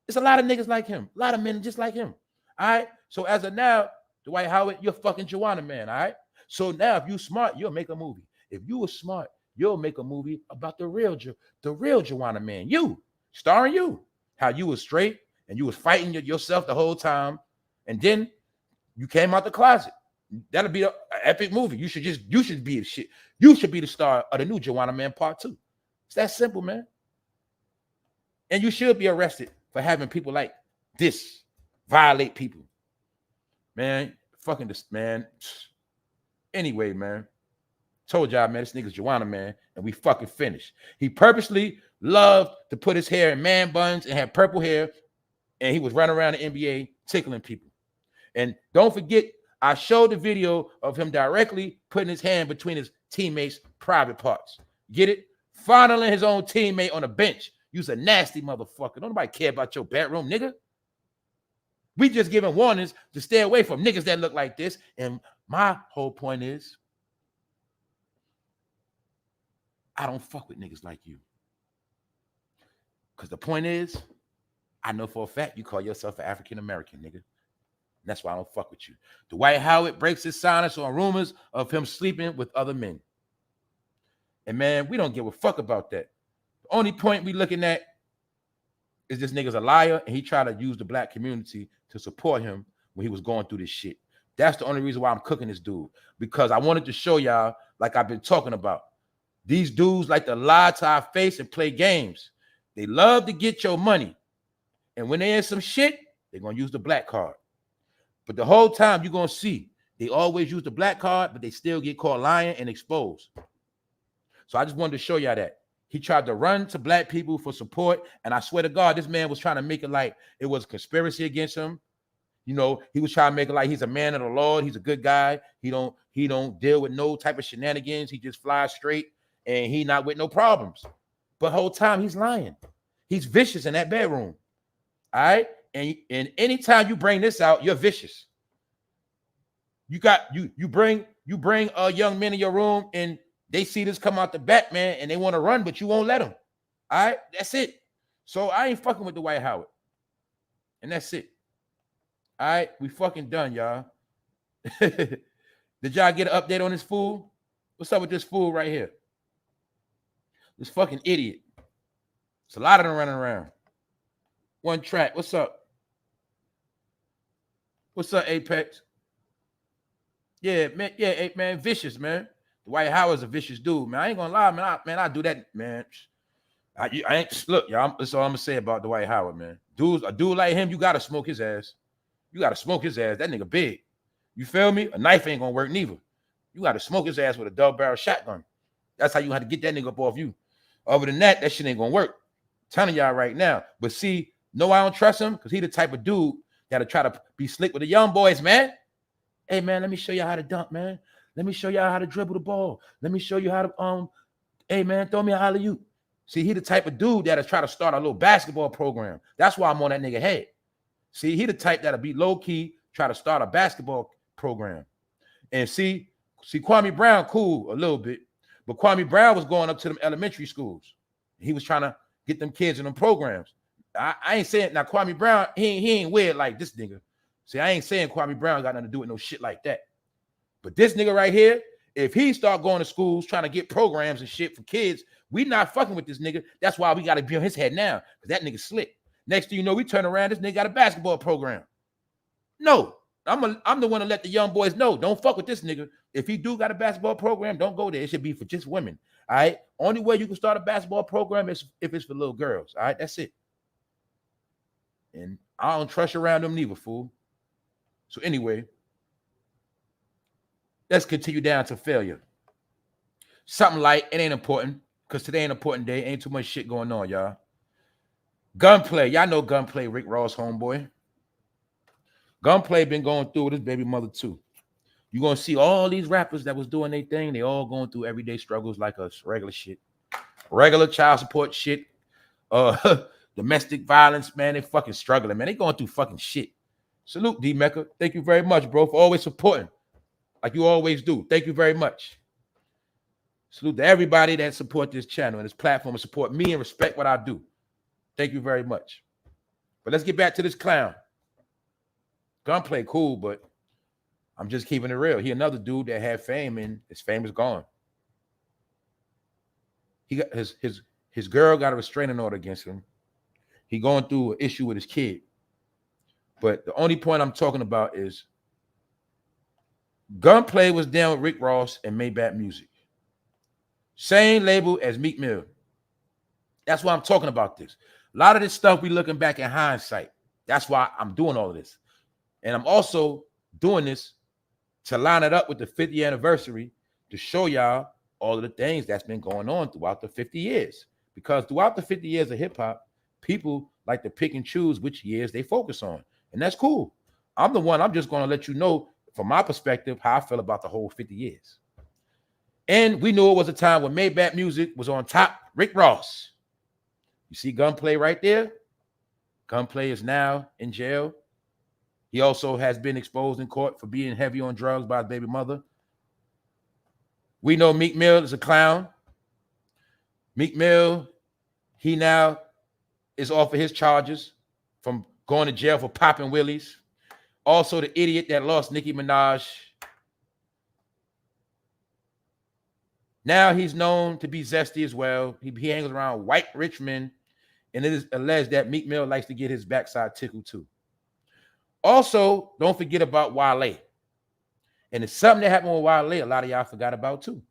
There's a lot of niggas like him. A lot of men just like him. All right? So as of now, Dwight Howard, you're fucking JAWANNA, man, all right? So now if you smart, you'll make a movie. If you were smart, you'll make a movie about the real JAWANNA, man. You, starring you. How you was straight and you was fighting yourself the whole time, and then you came out the closet. That'll be an epic movie. You should be the shit. You should be the star of the new JAWANNA Man Part 2. It's that simple, man. And you should be arrested for having people like this violate people. Man, fucking this, man. Anyway, man. Told y'all, man, this nigga's JAWANNA, man, and we fucking finished. He purposely loved to put his hair in man buns and had purple hair, and he was running around the NBA tickling people. And don't forget, I showed the video of him directly putting his hand between his teammates' private parts. Get it? Fondling his own teammate on the bench. You's a nasty motherfucker. Don't nobody care about your bedroom, nigga. We just giving warnings to stay away from niggas that look like this. And my whole point is, I don't fuck with niggas like you. Because the point is, I know for a fact you call yourself an African-American, nigga. And that's why I don't fuck with you. Dwight Howard breaks his silence on rumors of him sleeping with other men. And man, we don't give a fuck about that. The only point we looking at is this nigga's a liar, and he tried to use the black community to support him when he was going through this shit. That's the only reason why I'm cooking this dude, because I wanted to show y'all, like I've been talking about, these dudes like to lie to our face and play games. They love to get your money. And when they in some shit, they're going to use the black card. But the whole time you're going to see, they always use the black card, but they still get caught lying and exposed. So I just wanted to show y'all that. He tried to run to black people for support. And I swear to God, this man was trying to make it like it was a conspiracy against him. You know, he was trying to make it like he's a man of the Lord. He's a good guy. He don't deal with no type of shenanigans. He just flies straight and he not with no problems. But whole time he's lying. He's vicious in that bedroom. All right. And anytime you bring this out, you're vicious. You bring young men in your room and they see this come out the back, man, and they want to run, but you won't let them. All right, that's it. So I ain't fucking with Dwight Howard. And that's it. All right, we fucking done, y'all. Did y'all get an update on this fool? What's up with this fool right here? This fucking idiot. It's a lot of them running around. One track. What's up? What's up, Apex? Yeah, man. Yeah, man. Vicious, man. Dwight Howard's a vicious dude, man. I ain't gonna lie, man. I do that, man. I ain't look, y'all. That's all I'm gonna say about Dwight Howard, man. A dude like him, you gotta smoke his ass. You gotta smoke his ass. That nigga big. You feel me? A knife ain't gonna work neither. You gotta smoke his ass with a double barrel shotgun. That's how you have to get that nigga up off you. Other than that, that shit ain't gonna work. I'm telling y'all right now. But see, no, I don't trust him because he the type of dude that'll try to be slick with the young boys, man. Hey, man, let me show you how to dunk, man. Let me show y'all how to dribble the ball. Let me show you how to, hey, man, throw me a alley-oop. See, he the type of dude that'll try to start a little basketball program. That's why I'm on that nigga head. See, he the type that'll be low-key, try to start a basketball program. And see, Kwame Brown, cool a little bit, but Kwame Brown was going up to them elementary schools. He was trying to get them kids in them programs. I ain't saying, now Kwame Brown, he ain't weird like this nigga. See, I ain't saying Kwame Brown got nothing to do with no shit like that. But this nigga right here, if he start going to schools trying to get programs and shit for kids, we not fucking with this nigga. That's why we got to be on his head now, because that nigga slick. Next thing you know, we turn around, this nigga got a basketball program. No, I'm the one to let the young boys know, don't fuck with this nigga. If he do got a basketball program, don't go there. It should be for just women, all right? Only way you can start a basketball program is if it's for little girls, all right? That's it. And I don't trust around them neither, fool. So anyway, let's continue down to failure. Something like, it ain't important, because today ain't an important day. Ain't too much shit going on, y'all. Gunplay. Y'all know Gunplay, Rick Ross homeboy. Gunplay been going through with his baby mother too. You're going to see all these rappers that was doing their thing. They all going through everyday struggles like us. Regular shit. Regular child support shit. Domestic violence, man. They fucking struggling, man. They going through fucking shit. Salute, D Mecca. Thank you very much, bro, for always supporting. Like you always do. Thank you very much. Salute to everybody that support this channel and this platform and support me and respect what I do. Thank you very much. But let's get back to this clown. Gunplay cool, but I'm just keeping it real. He another dude that had fame and his fame is gone. He got his girl got a restraining order against him. He going through an issue with his kid. But the only point I'm talking about is Gunplay was down with Rick Ross and Maybach Music. Same label as Meek Mill. That's why I'm talking about this. A lot of this stuff we looking back in hindsight. That's why I'm doing all of this. And I'm also doing this to line it up with the 50th anniversary to show y'all all of the things that's been going on throughout the 50 years. Because throughout the 50 years of hip-hop, people like to pick and choose which years they focus on. And that's cool. I'm just going to let you know from my perspective how I feel about the whole 50 years. And we knew it was a time when Maybach Music was on top. Rick Ross. You see Gunplay right there? Gunplay is now in jail. He also has been exposed in court for being heavy on drugs by his baby mother. We know Meek Mill is a clown. Meek Mill, he now is off of his charges from going to jail for popping willies. Also, the idiot that lost Nicki Minaj. Now he's known to be zesty as well. He hangs around white rich men, and it is alleged that Meek Mill likes to get his backside tickled too. Also, don't forget about Wale. And it's something that happened with Wale a lot of y'all forgot about too.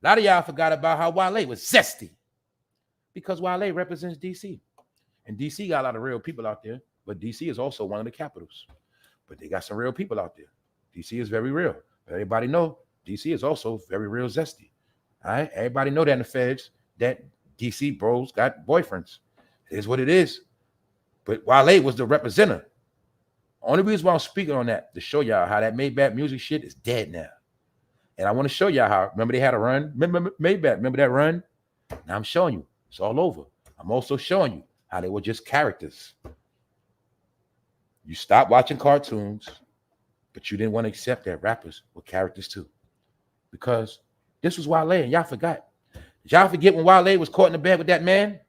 A lot of y'all forgot about how Wale was zesty. Because Wale represents DC. And DC got a lot of real people out there. But DC is also one of the capitals. But they got some real people out there. DC is very real. Everybody know DC is also very real zesty. All right? Everybody know that in the feds that DC bros got boyfriends. It is what it is. But Wale was the representative. Only reason why I'm speaking on that, to show y'all how that Maybach music shit is dead now. And I want to show y'all how, remember they had a run? Remember Maybach, remember that run? Now I'm showing you. It's all over. I'm also showing you how they were just characters. You stopped watching cartoons, but you didn't want to accept that rappers were characters too. Because this was Wale, and y'all forgot. Did y'all forget when Wale was caught in the bed with that man?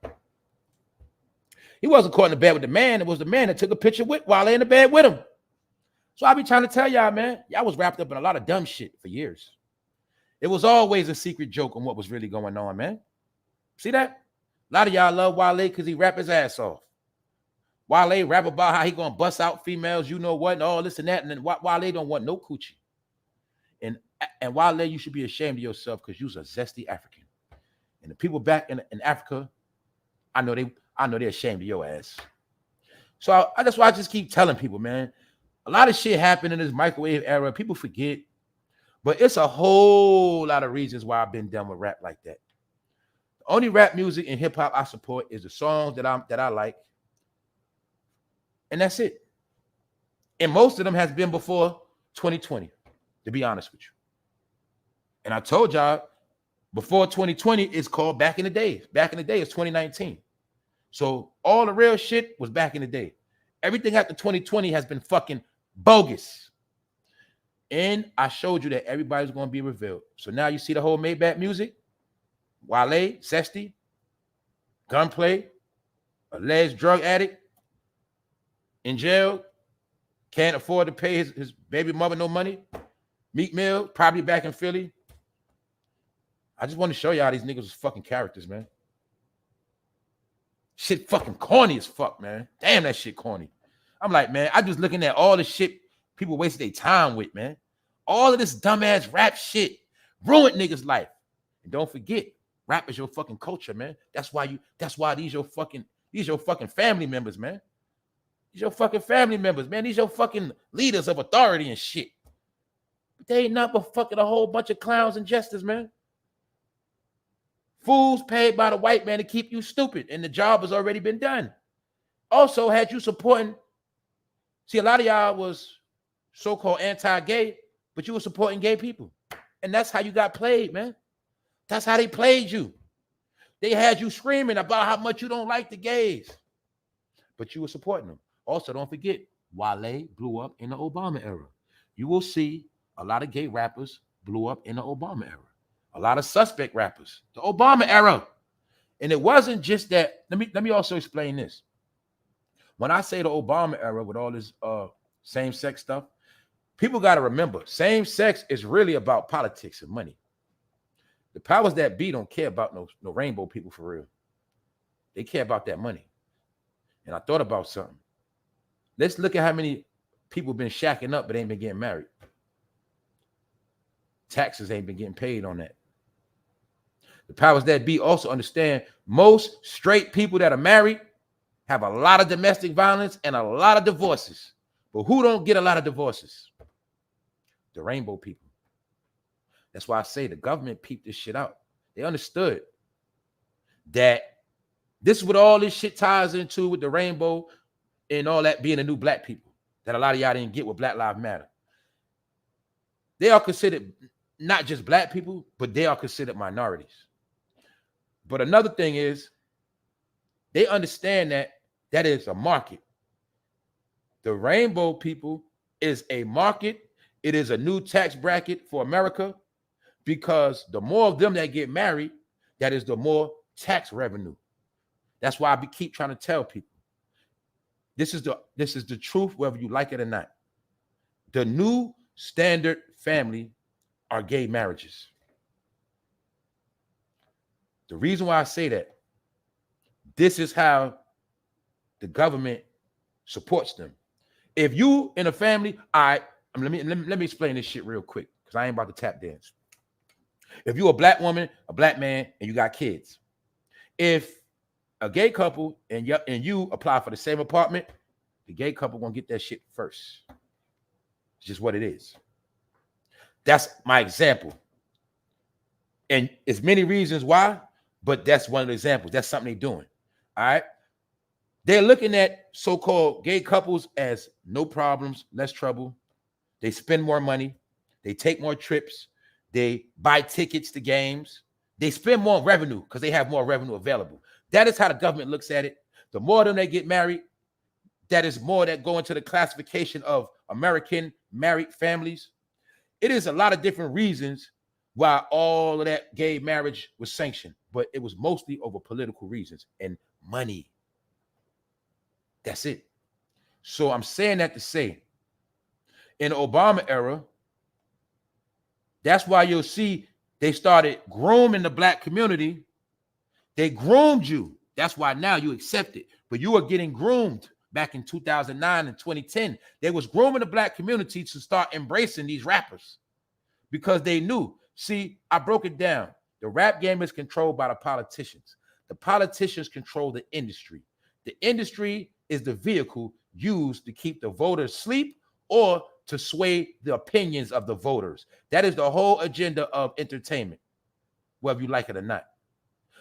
He wasn't caught in the bed with the man. It was the man that took a picture with Wale in the bed with him. So I be trying to tell y'all, man, y'all was wrapped up in a lot of dumb shit for years. It was always a secret joke on what was really going on, man. See that? A lot of y'all love Wale because he rap his ass off. Wale rap about how he gonna bust out females, you know what, and all this and that, and then Wale don't want no coochie. And Wale, you should be ashamed of yourself because you's a zesty African. And the people back in Africa, I know they're ashamed of your ass. So that's why I just keep telling people, man. A lot of shit happened in this microwave era. People forget. But it's a whole lot of reasons why I've been done with rap like that. The only rap music and hip-hop I support is the songs that I like. And that's it. And most of them has been before 2020, to be honest with you. And I told y'all, before 2020, it's called back in the day. Back in the day is 2019. So all the real shit was back in the day. Everything after 2020 has been fucking bogus. And I showed you that everybody's going to be revealed. So now you see the whole Maybach music. Wale, zesty, gunplay, alleged drug addict, in jail, can't afford to pay his baby mother no money. Meek Mill, probably back in Philly. I just want to show y'all these niggas was fucking characters, man. Shit fucking corny as fuck, man. Damn, that shit corny. I'm like, man, I'm just looking at all the shit people wasted their time with, man. All of this dumbass rap shit ruined niggas' life. And don't forget, rap is your fucking culture, man. That's why these your fucking family members, man. These your fucking family members, man. These your fucking leaders of authority and shit. But they ain't nothing but fucking a whole bunch of clowns and jesters, man. Fools paid by the white man to keep you stupid, and the job has already been done. Also, had you supporting, see, a lot of y'all was so-called anti-gay, but you were supporting gay people. And that's how you got played, man. That's how they played you. They had you screaming about how much you don't like the gays, but you were supporting them. Also, don't forget, Wale blew up in the Obama era. You will see a lot of gay rappers blew up in the Obama era. A lot of suspect rappers, the Obama era. And it wasn't just that. Let me also explain this. When I say the Obama era with all this same-sex stuff, people got to remember, same-sex is really about politics and money. The powers that be don't care about no rainbow people for real. They care about that money. And I thought about something. Let's look at how many people been shacking up but ain't been getting married. Taxes ain't been getting paid on that. The powers that be also understand most straight people that are married have a lot of domestic violence and a lot of divorces. But who don't get a lot of divorces? The rainbow people. That's why I say the government peeped this shit out. They understood that this is what all this shit ties into with the rainbow and all that being the new black people that a lot of y'all didn't get with Black Lives Matter. They are considered not just black people, but they are considered minorities. But another thing is they understand that is a market. The rainbow people is a market. It is a new tax bracket for America because the more of them that get married, that is the more tax revenue. That's why I keep trying to tell people. This is the truth, whether you like it or not. The new standard family are gay marriages. The reason why I say that, this is how the government supports them. If you in a family, all right, Let me explain this shit real quick because I ain't about to tap dance. If you're a black woman, a black man, and you got kids, if a gay couple and you apply for the same apartment, the gay couple gonna get that shit first. It's just what it is. That's my example. And it's many reasons why, but that's one of the examples. That's something they're doing. All right. They're looking at so-called gay couples as no problems, less trouble. They spend more money. They take more trips. They buy tickets to games. They spend more revenue because they have more revenue available. That is how the government looks at it. The more of them they get married, that is more that go into the classification of American married families. It is a lot of different reasons why all of that gay marriage was sanctioned, but it was mostly over political reasons and money. That's it. So I'm saying that to say, in the Obama era, that's why you'll see they started grooming the black community. They groomed you. That's why now you accept it. But you were getting groomed back in 2009 and 2010. They was grooming the black community to start embracing these rappers because they knew. See, I broke it down. The rap game is controlled by the politicians. The politicians control the industry. The industry is the vehicle used to keep the voters asleep or to sway the opinions of the voters. That is the whole agenda of entertainment, whether you like it or not.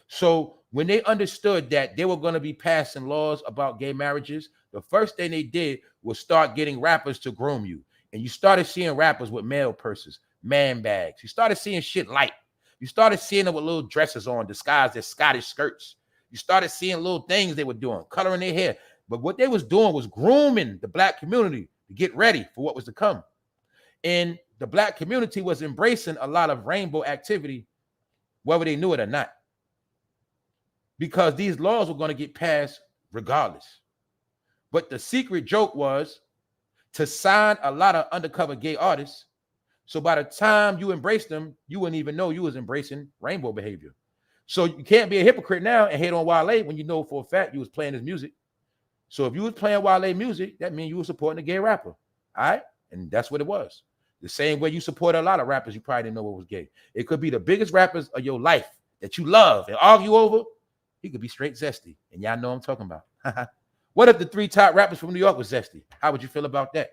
So when they understood that they were going to be passing laws about gay marriages, the first thing they did was start getting rappers to groom you. And you started seeing rappers with male purses, man bags. You started seeing shit light. You started seeing them with little dresses on, disguised as Scottish skirts. You started seeing little things they were doing, coloring their hair. But what they was doing was grooming the black community to get ready for what was to come. And the black community was embracing a lot of rainbow activity, whether they knew it or not, because these laws were going to get passed regardless. But the secret joke was to sign a lot of undercover gay artists. So by the time you embraced them, you wouldn't even know you was embracing rainbow behavior. So you can't be a hypocrite now and hate on Wale when you know for a fact you was playing his music. So if you was playing Wale music, that means you were supporting a gay rapper. All right? And that's what it was. The same way you support a lot of rappers you probably didn't know what was gay. It could be the biggest rappers of your life that you love and argue over. He could be straight zesty. And y'all know what I'm talking about. What if the 3 top rappers from New York was zesty? How would you feel about that?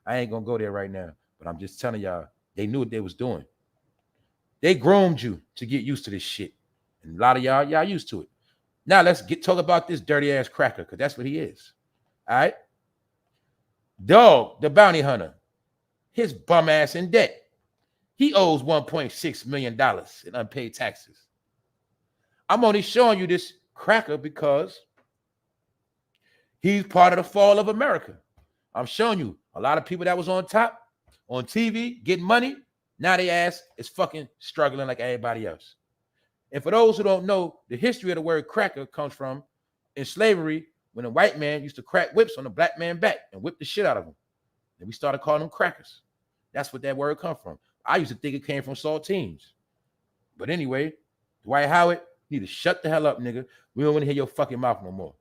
I ain't going to go there right now. But I'm just telling y'all, they knew what they was doing. They groomed you to get used to this shit. And a lot of y'all used to it. Now let's talk about this dirty ass cracker, because that's what he is. All right. Dog, the bounty hunter, his bum ass in debt. He owes $1.6 million in unpaid taxes. I'm only showing you this cracker because he's part of the fall of America. I'm showing you a lot of people that was on top, on TV, getting money. Now they ass is fucking struggling like everybody else. And for those who don't know, the history of the word cracker comes from in slavery, when a white man used to crack whips on a black man's back and whip the shit out of him. And we started calling them crackers. That's what that word comes from. I used to think it came from saltines. But anyway, Dwight Howard, you need to shut the hell up, nigga. We don't want to hear your fucking mouth no more.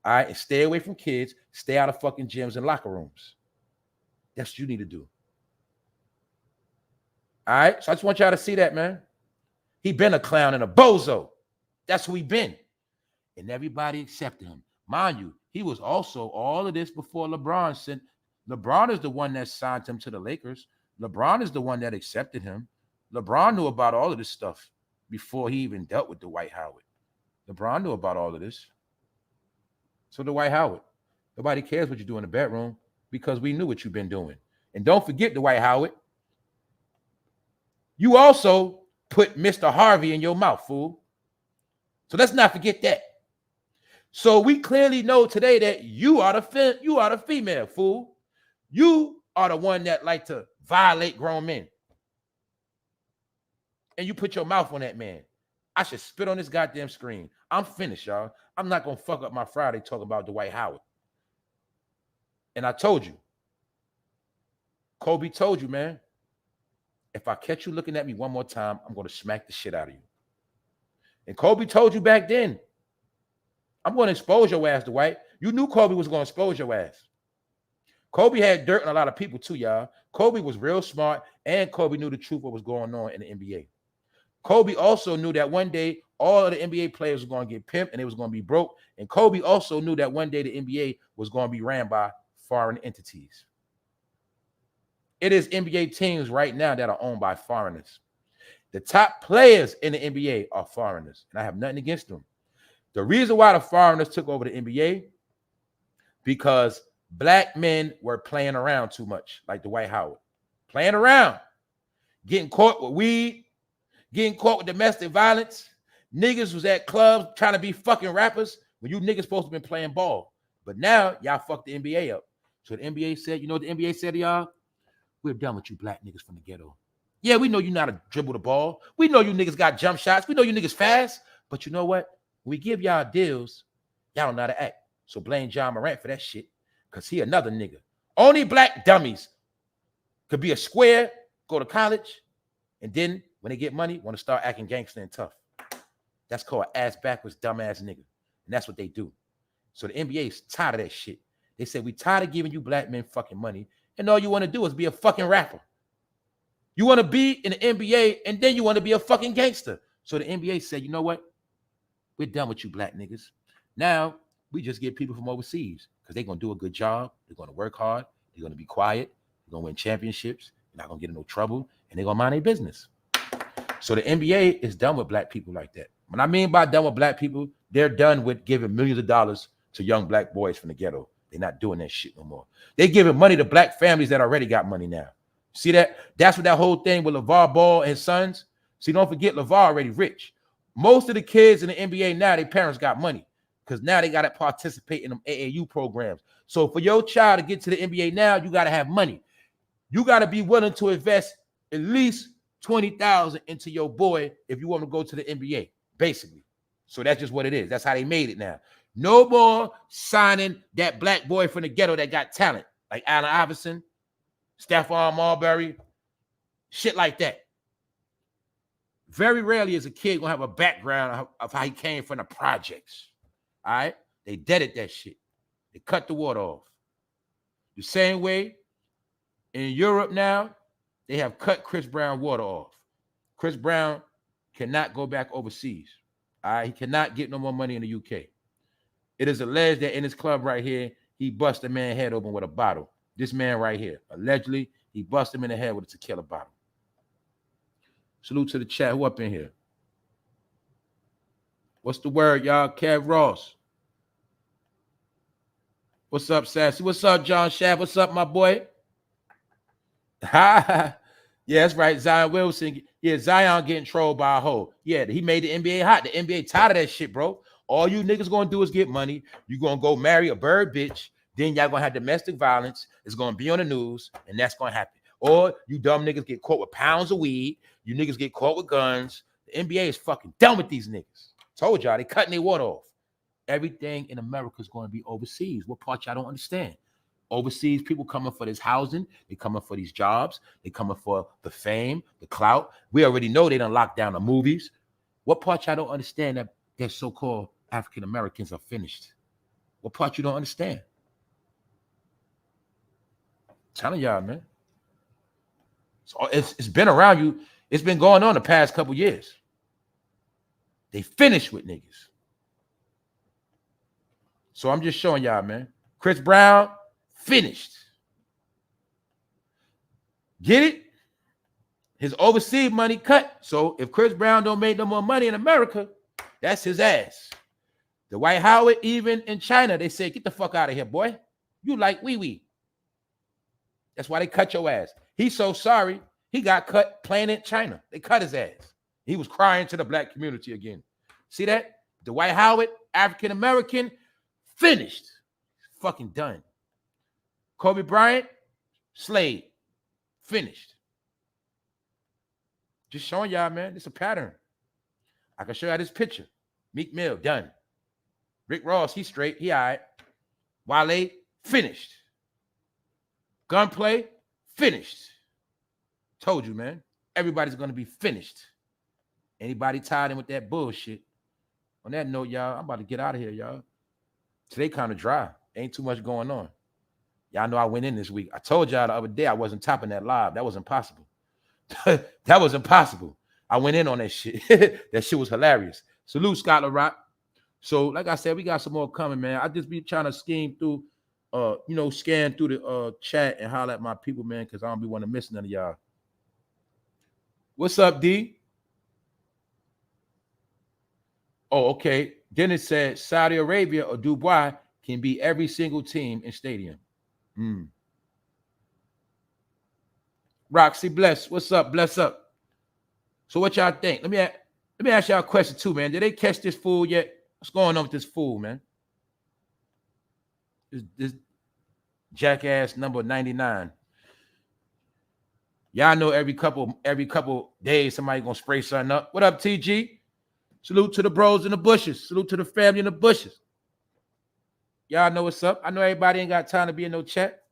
All right? And stay away from kids. Stay out of fucking gyms and locker rooms. That's what you need to do. All right? So I just want y'all to see that, man. He been a clown and a bozo. That's who he been. And everybody accepted him. Mind you, he was also all of this before LeBron sent. LeBron is the one that signed him to the Lakers. LeBron is the one that accepted him. LeBron knew about all of this stuff before he even dealt with Dwight Howard. LeBron knew about all of this. So Dwight Howard, nobody cares what you do in the bedroom because we knew what you've been doing. And don't forget, Dwight Howard, you also put Mr. Harvey in your mouth, fool. So let's not forget that. So we clearly know today that you are the female, fool. You are the one that like to violate grown men. And you put your mouth on that man. I should spit on this goddamn screen. I'm finished, y'all. I'm not going to fuck up my Friday talking about Dwight Howard. And I told you. Kobe told you, man. If I catch you looking at me one more time, I'm going to smack the shit out of you. And Kobe told you back then, I'm going to expose your ass, Dwight. You knew Kobe was going to expose your ass. Kobe had dirt on a lot of people too, y'all. Kobe was real smart, and Kobe knew the truth what was going on in the NBA. Kobe also knew that one day all of the NBA players were going to get pimped and it was going to be broke. And Kobe also knew that one day the NBA was going to be ran by foreign entities. It is NBA teams right now that are owned by foreigners. The top players in the NBA are foreigners, and I have nothing against them. The reason why the foreigners took over the NBA, because black men were playing around too much, like Dwight Howard. Playing around, getting caught with weed, getting caught with domestic violence. Niggas was at clubs trying to be fucking rappers when you niggas supposed to be playing ball. But now y'all fucked the NBA up. So the NBA said, you know what the NBA said to y'all? We're done with you black niggas from the ghetto. Yeah, we know you know how to dribble the ball. We know you niggas got jump shots. We know you niggas fast. But you know what? When we give y'all deals, y'all don't know how to act. So blame John Morant for that shit, because he another nigga. Only black dummies could be a square, go to college, and then when they get money, want to start acting gangster and tough. That's called ass backwards, dumbass nigga. And that's what they do. So the NBA is tired of that shit. They said, we tired of giving you black men fucking money, and all you want to do is be a fucking rapper. You want to be in the NBA, and then you want to be a fucking gangster. So the NBA said, you know what? We're done with you black niggas. Now, we just get people from overseas because they're going to do a good job. They're going to work hard. They're going to be quiet. They're going to win championships. They're not going to get in no trouble, and they're going to mind their business. So the NBA is done with black people like that. When I mean by done with black people, they're done with giving millions of dollars to young black boys from the ghetto. They're not doing that shit no more. They're giving money to black families that already got money now. See that? That's what that whole thing with LeVar Ball and his sons. See, don't forget LeVar already rich. Most of the kids in the NBA now, their parents got money because now they got to participate in them AAU programs. So for your child to get to the NBA now, you got to have money. You got to be willing to invest at least $20,000 into your boy if you want to go to the NBA, basically. So that's just what it is. That's how they made it now. No more signing that black boy from the ghetto that got talent, like Allen Iverson, Stephon Marbury, shit like that. Very rarely is a kid going to have a background of how he came from the projects. All right? They deaded that shit. They cut the water off. The same way in Europe now, they have cut Chris Brown water off. Chris Brown cannot go back overseas. All right? He cannot get no more money in the UK. It is alleged that in his club right here, he bust a man's head open with a bottle. This man right here, allegedly, he bust him in the head with a tequila bottle. Salute to the chat. Who up in here? What's the word, y'all? Kev Ross. What's up, Sassy? What's up, John Shaft? What's up, my boy? Yeah, that's right. Zion Wilson. Yeah, Zion getting trolled by a hoe. Yeah, he made the NBA hot. The NBA tired of that shit, bro. All you niggas gonna do is get money. You gonna go marry a bird bitch. Then y'all gonna have domestic violence. It's gonna be on the news, and that's gonna happen. Or you dumb niggas get caught with pounds of weed. You niggas get caught with guns. The NBA is fucking done with these niggas. Told y'all, they cutting their water off. Everything in America is going to be overseas. What part y'all don't understand? Overseas people coming for this housing. They coming for these jobs. They coming for the fame, the clout. We already know they done locked down the movies. What part y'all don't understand that their so-called African Americans are finished? What part you don't understand? I'm telling y'all, man. So it's been around you. It's been going on the past couple years. They finished with niggas. So I'm just showing y'all, man. Chris Brown finished. Get it? His overseas money cut. So if Chris Brown don't make no more money in America, that's his ass. The Dwight Howard, even in China, they say, get the fuck out of here, boy. You like wee-wee. That's why they cut your ass. He's so sorry. He got cut playing in China. They cut his ass. He was crying to the black community again. See that? Dwight Howard, African-American, finished. Fucking done. Kobe Bryant, Slade, finished. Just showing y'all, man. It's a pattern. I can show y'all this picture. Meek Mill, done. Rick Ross, he's straight. He all right. Wale, finished. Gunplay, finished. Told you, man. Everybody's going to be finished. Anybody tied in with that bullshit? On that note, y'all, I'm about to get out of here, y'all. Today kind of dry. Ain't too much going on. Y'all know I went in this week. I told y'all the other day I wasn't topping that live. That was impossible. That was impossible. I went in on that shit. That shit was hilarious. Salute, Scott LaRock. So, like I said, we got some more coming, man. I just be trying to scheme through, scan through the chat and holler at my people, man, because I don't be want to miss none of y'all. What's up, D? Oh, okay. Then it said Saudi Arabia or Dubai can be every single team in stadium. Roxy, bless. What's up? Bless up. So what y'all think? Let me ask y'all a question too, man. Did they catch this fool yet? What's going on with this fool, man? This jackass number 99. Y'all know every couple days somebody gonna spray something up. What up, TG? Salute to the bros in the bushes. Salute to the family in the bushes. Y'all know what's up. I know everybody ain't got time to be in no chat.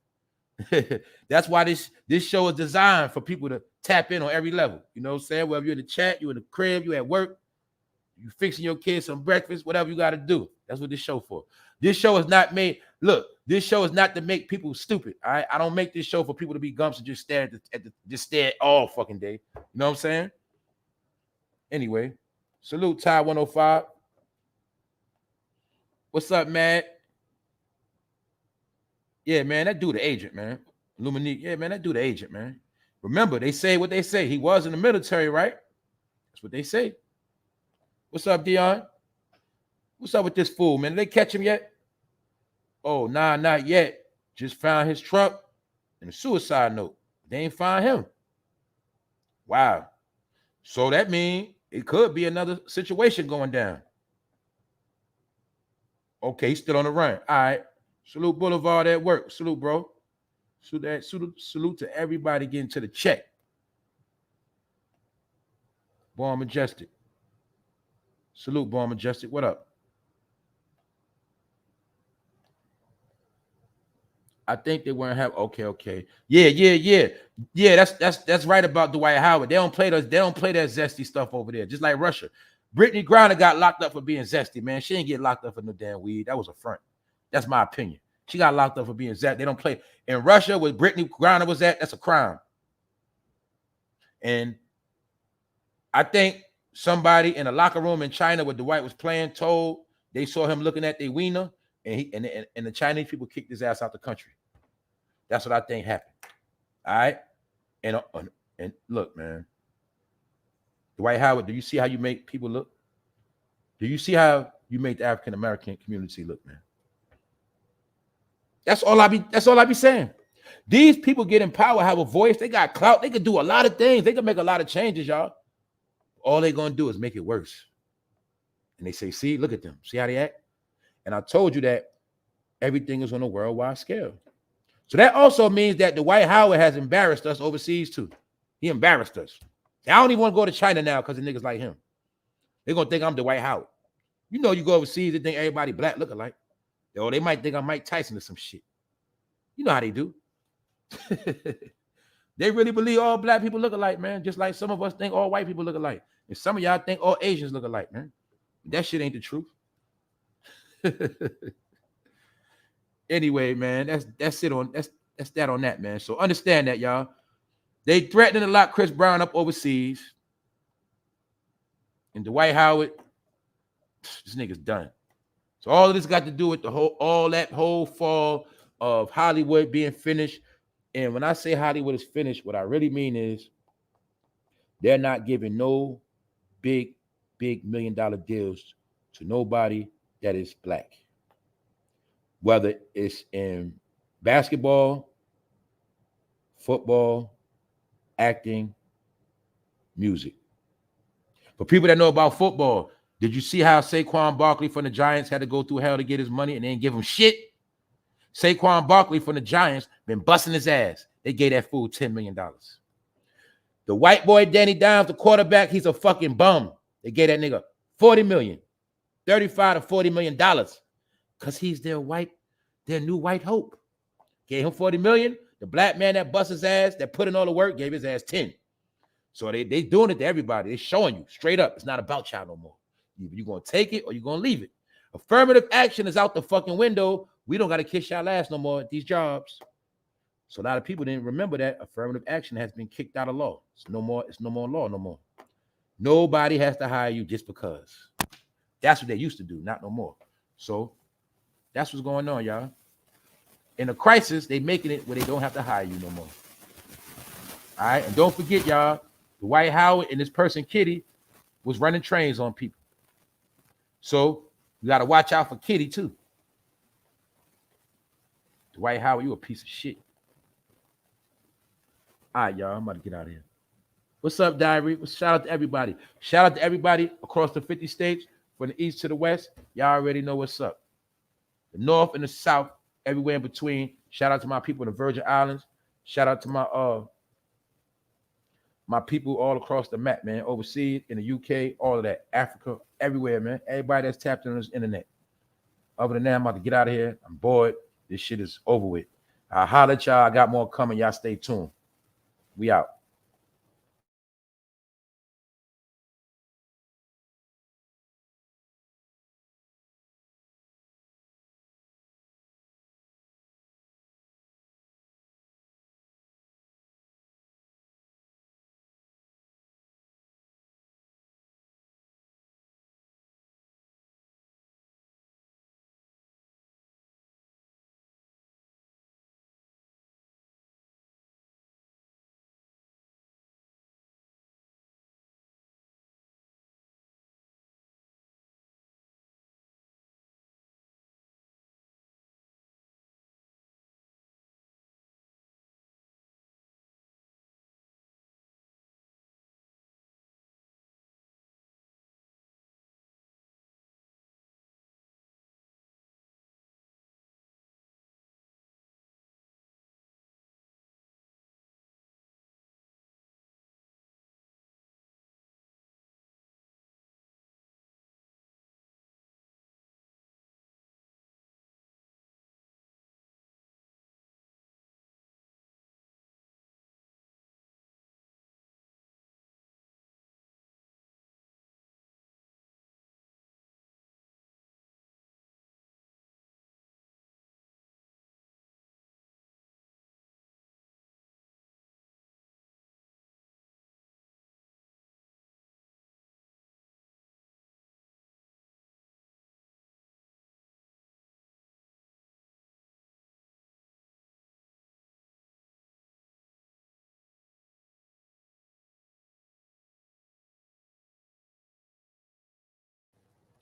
That's why this show is designed for people to tap in on every level. You know what I'm saying? Whether you're in the chat, you're in the crib, you at work, you fixing your kids some breakfast, whatever you got to do. That's what this show for. This show is not made. Look, this show is not to make people stupid. All right, I don't make this show for people to be gumps and just stare just stare all fucking day. You know what I'm saying? Anyway, salute Ty 105. What's up, man? Yeah, man, that dude the agent, man. Luminique. Yeah, man, that dude the agent, man. Remember, they say what they say. He was in the military, right? That's what they say. What's up, Dion? What's up with this fool, man? Did they catch him yet? Oh, nah, not yet. Just found his truck and a suicide note. They ain't find him. Wow. So that means it could be another situation going down. Okay, he's still on the run. All right. Salute Boulevard at work. Salute, bro. Salute to everybody getting to the check. Born Majestic. Salute, Born Majestic. What up? I think they weren't have. Okay. Yeah. That's right about Dwight Howard. They don't play that zesty stuff over there. Just like Russia. Brittany Griner got locked up for being zesty, man. She didn't get locked up for no damn weed. That was a front. That's my opinion. She got locked up for being zesty. They don't play in Russia where Brittany Griner was at. That's a crime. And I think somebody in a locker room in China where Dwight was playing told they saw him looking at their wiener, and the Chinese people kicked his ass out the country. That's what I think happened. All right. And look, man. Dwight Howard, do you see how you make people look? Do you see how you make the African American community look, man? That's all I be saying. These people get in power, have a voice, they got clout, they can do a lot of things, they can make a lot of changes, y'all. All they're gonna do is make it worse. And they say, see, look at them, see how they act? And I told you that everything is on a worldwide scale. So that also means that Dwight Howard has embarrassed us overseas too. He embarrassed us. I don't even want to go to China now because of niggas like him. They're going to think I'm Dwight Howard. You know, you go overseas, they think everybody black look alike. Or they might think I'm Mike Tyson or some shit. You know how they do. They really believe all black people look alike, man. Just like some of us think all white people look alike. And some of y'all think all Asians look alike, man. That shit ain't the truth. Anyway, man, that's it on that's that on that, man. So understand that, y'all. They threatening to lock Chris Brown up overseas. And Dwight Howard, this nigga's done. So all of this got to do with all that whole fall of Hollywood being finished. And when I say Hollywood is finished, what I really mean is they're not giving no big $1 million deals to nobody that is black. Whether it's in basketball, football, acting, music. For people that know about football, did you see how Saquon Barkley from the Giants had to go through hell to get his money and they didn't give him shit? Saquon Barkley from the Giants been busting his ass. They gave that fool $10 million. The white boy Danny Dimes, the quarterback, he's a fucking bum. They gave that nigga $40 million, $35 to $40 million, because he's their new white hope. Gave him $40 million. The black man that bust his ass, that put in all the work, gave his ass 10. So they doing it to everybody. They showing you straight up. It's not about y'all no more. Either you're going to take it or you're going to leave it. Affirmative action is out the fucking window. We don't got to kiss y'all ass no more at these jobs. So a lot of people didn't remember that affirmative action has been kicked out of law. It's no more law no more. Nobody has to hire you just because. That's what they used to do, not no more. So that's what's going on, y'all. In a crisis, they making it where they don't have to hire you no more. All right, and don't forget, y'all, Dwight Howard and this person, Kitty, was running trains on people. So you got to watch out for Kitty, too. Dwight Howard, you a piece of shit. All right, y'all, I'm about to get out of here. What's up, Diary? Shout out to everybody. Shout out to everybody across the 50 states, from the east to the west. Y'all already know what's up. The north and the south, everywhere in between. Shout out to my people in the Virgin Islands. Shout out to my people all across the map, man. Overseas, in the UK, all of that. Africa, everywhere, man. Everybody that's tapped on this internet. Other than that, I'm about to get out of here. I'm bored. This shit is over with. I'll holler at y'all. I got more coming. Y'all stay tuned. We out.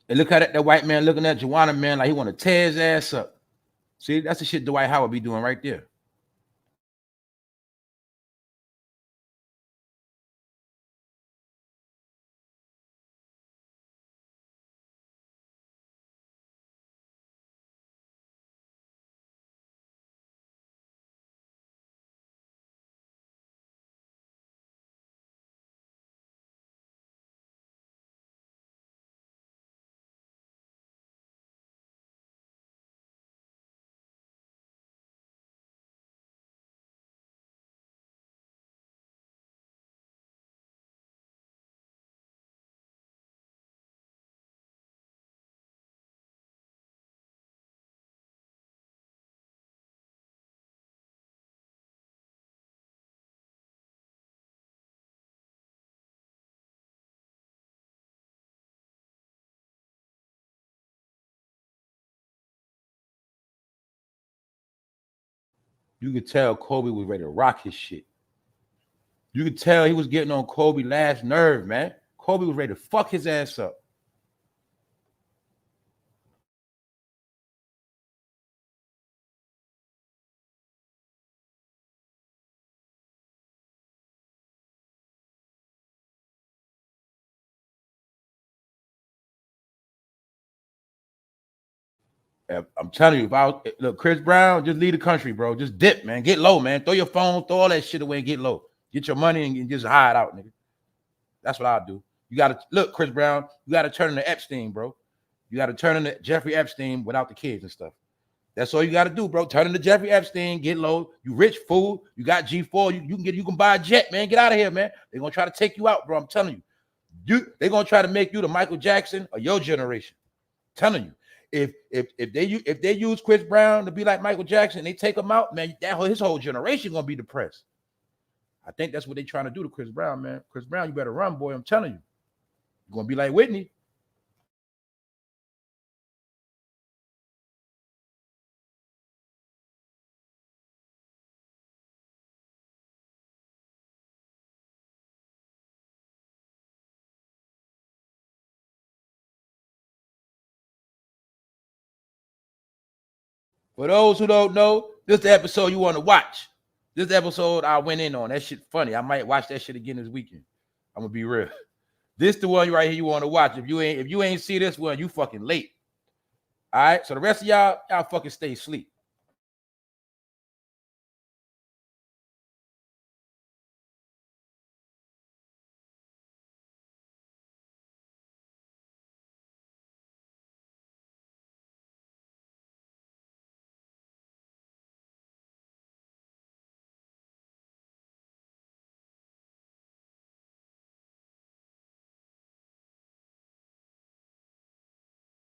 And look at that white man looking at JAWANNA, man, like he want to tear his ass up. See, that's the shit Dwight Howard be doing right there. You could tell Kobe was ready to rock his shit. You could tell he was getting on Kobe's last nerve, man. Kobe was ready to fuck his ass up. I'm telling you, if I look, Chris Brown, just leave the country, bro. Just dip, man. Get low, man. Throw your phone, throw all that shit away and get low. Get your money and just hide out, nigga. That's what I'll do. You gotta look, Chris Brown, you gotta turn into Epstein, bro. You gotta turn into Jeffrey Epstein without the kids and stuff. That's all you gotta do, bro. Turn into Jeffrey Epstein, get low. You rich fool. You got G4. You can buy a jet, man. Get out of here, man. They're gonna try to take you out, bro. I'm telling you. They're gonna try to make you the Michael Jackson of your generation. I'm telling you. if they use Chris Brown to be like Michael Jackson, they take him out, man, his whole generation gonna be depressed. I think that's what they're trying to do to Chris Brown, man. Chris Brown, you better run, boy. I'm telling you. You're gonna be like Whitney. For those who don't know, this is the episode you want to watch. This episode I went in on. That shit funny. I might watch that shit again this weekend. I'm gonna be real. This the one right here you want to watch. If you ain't see this one, you fucking late. All right. So the rest of y'all fucking stay asleep.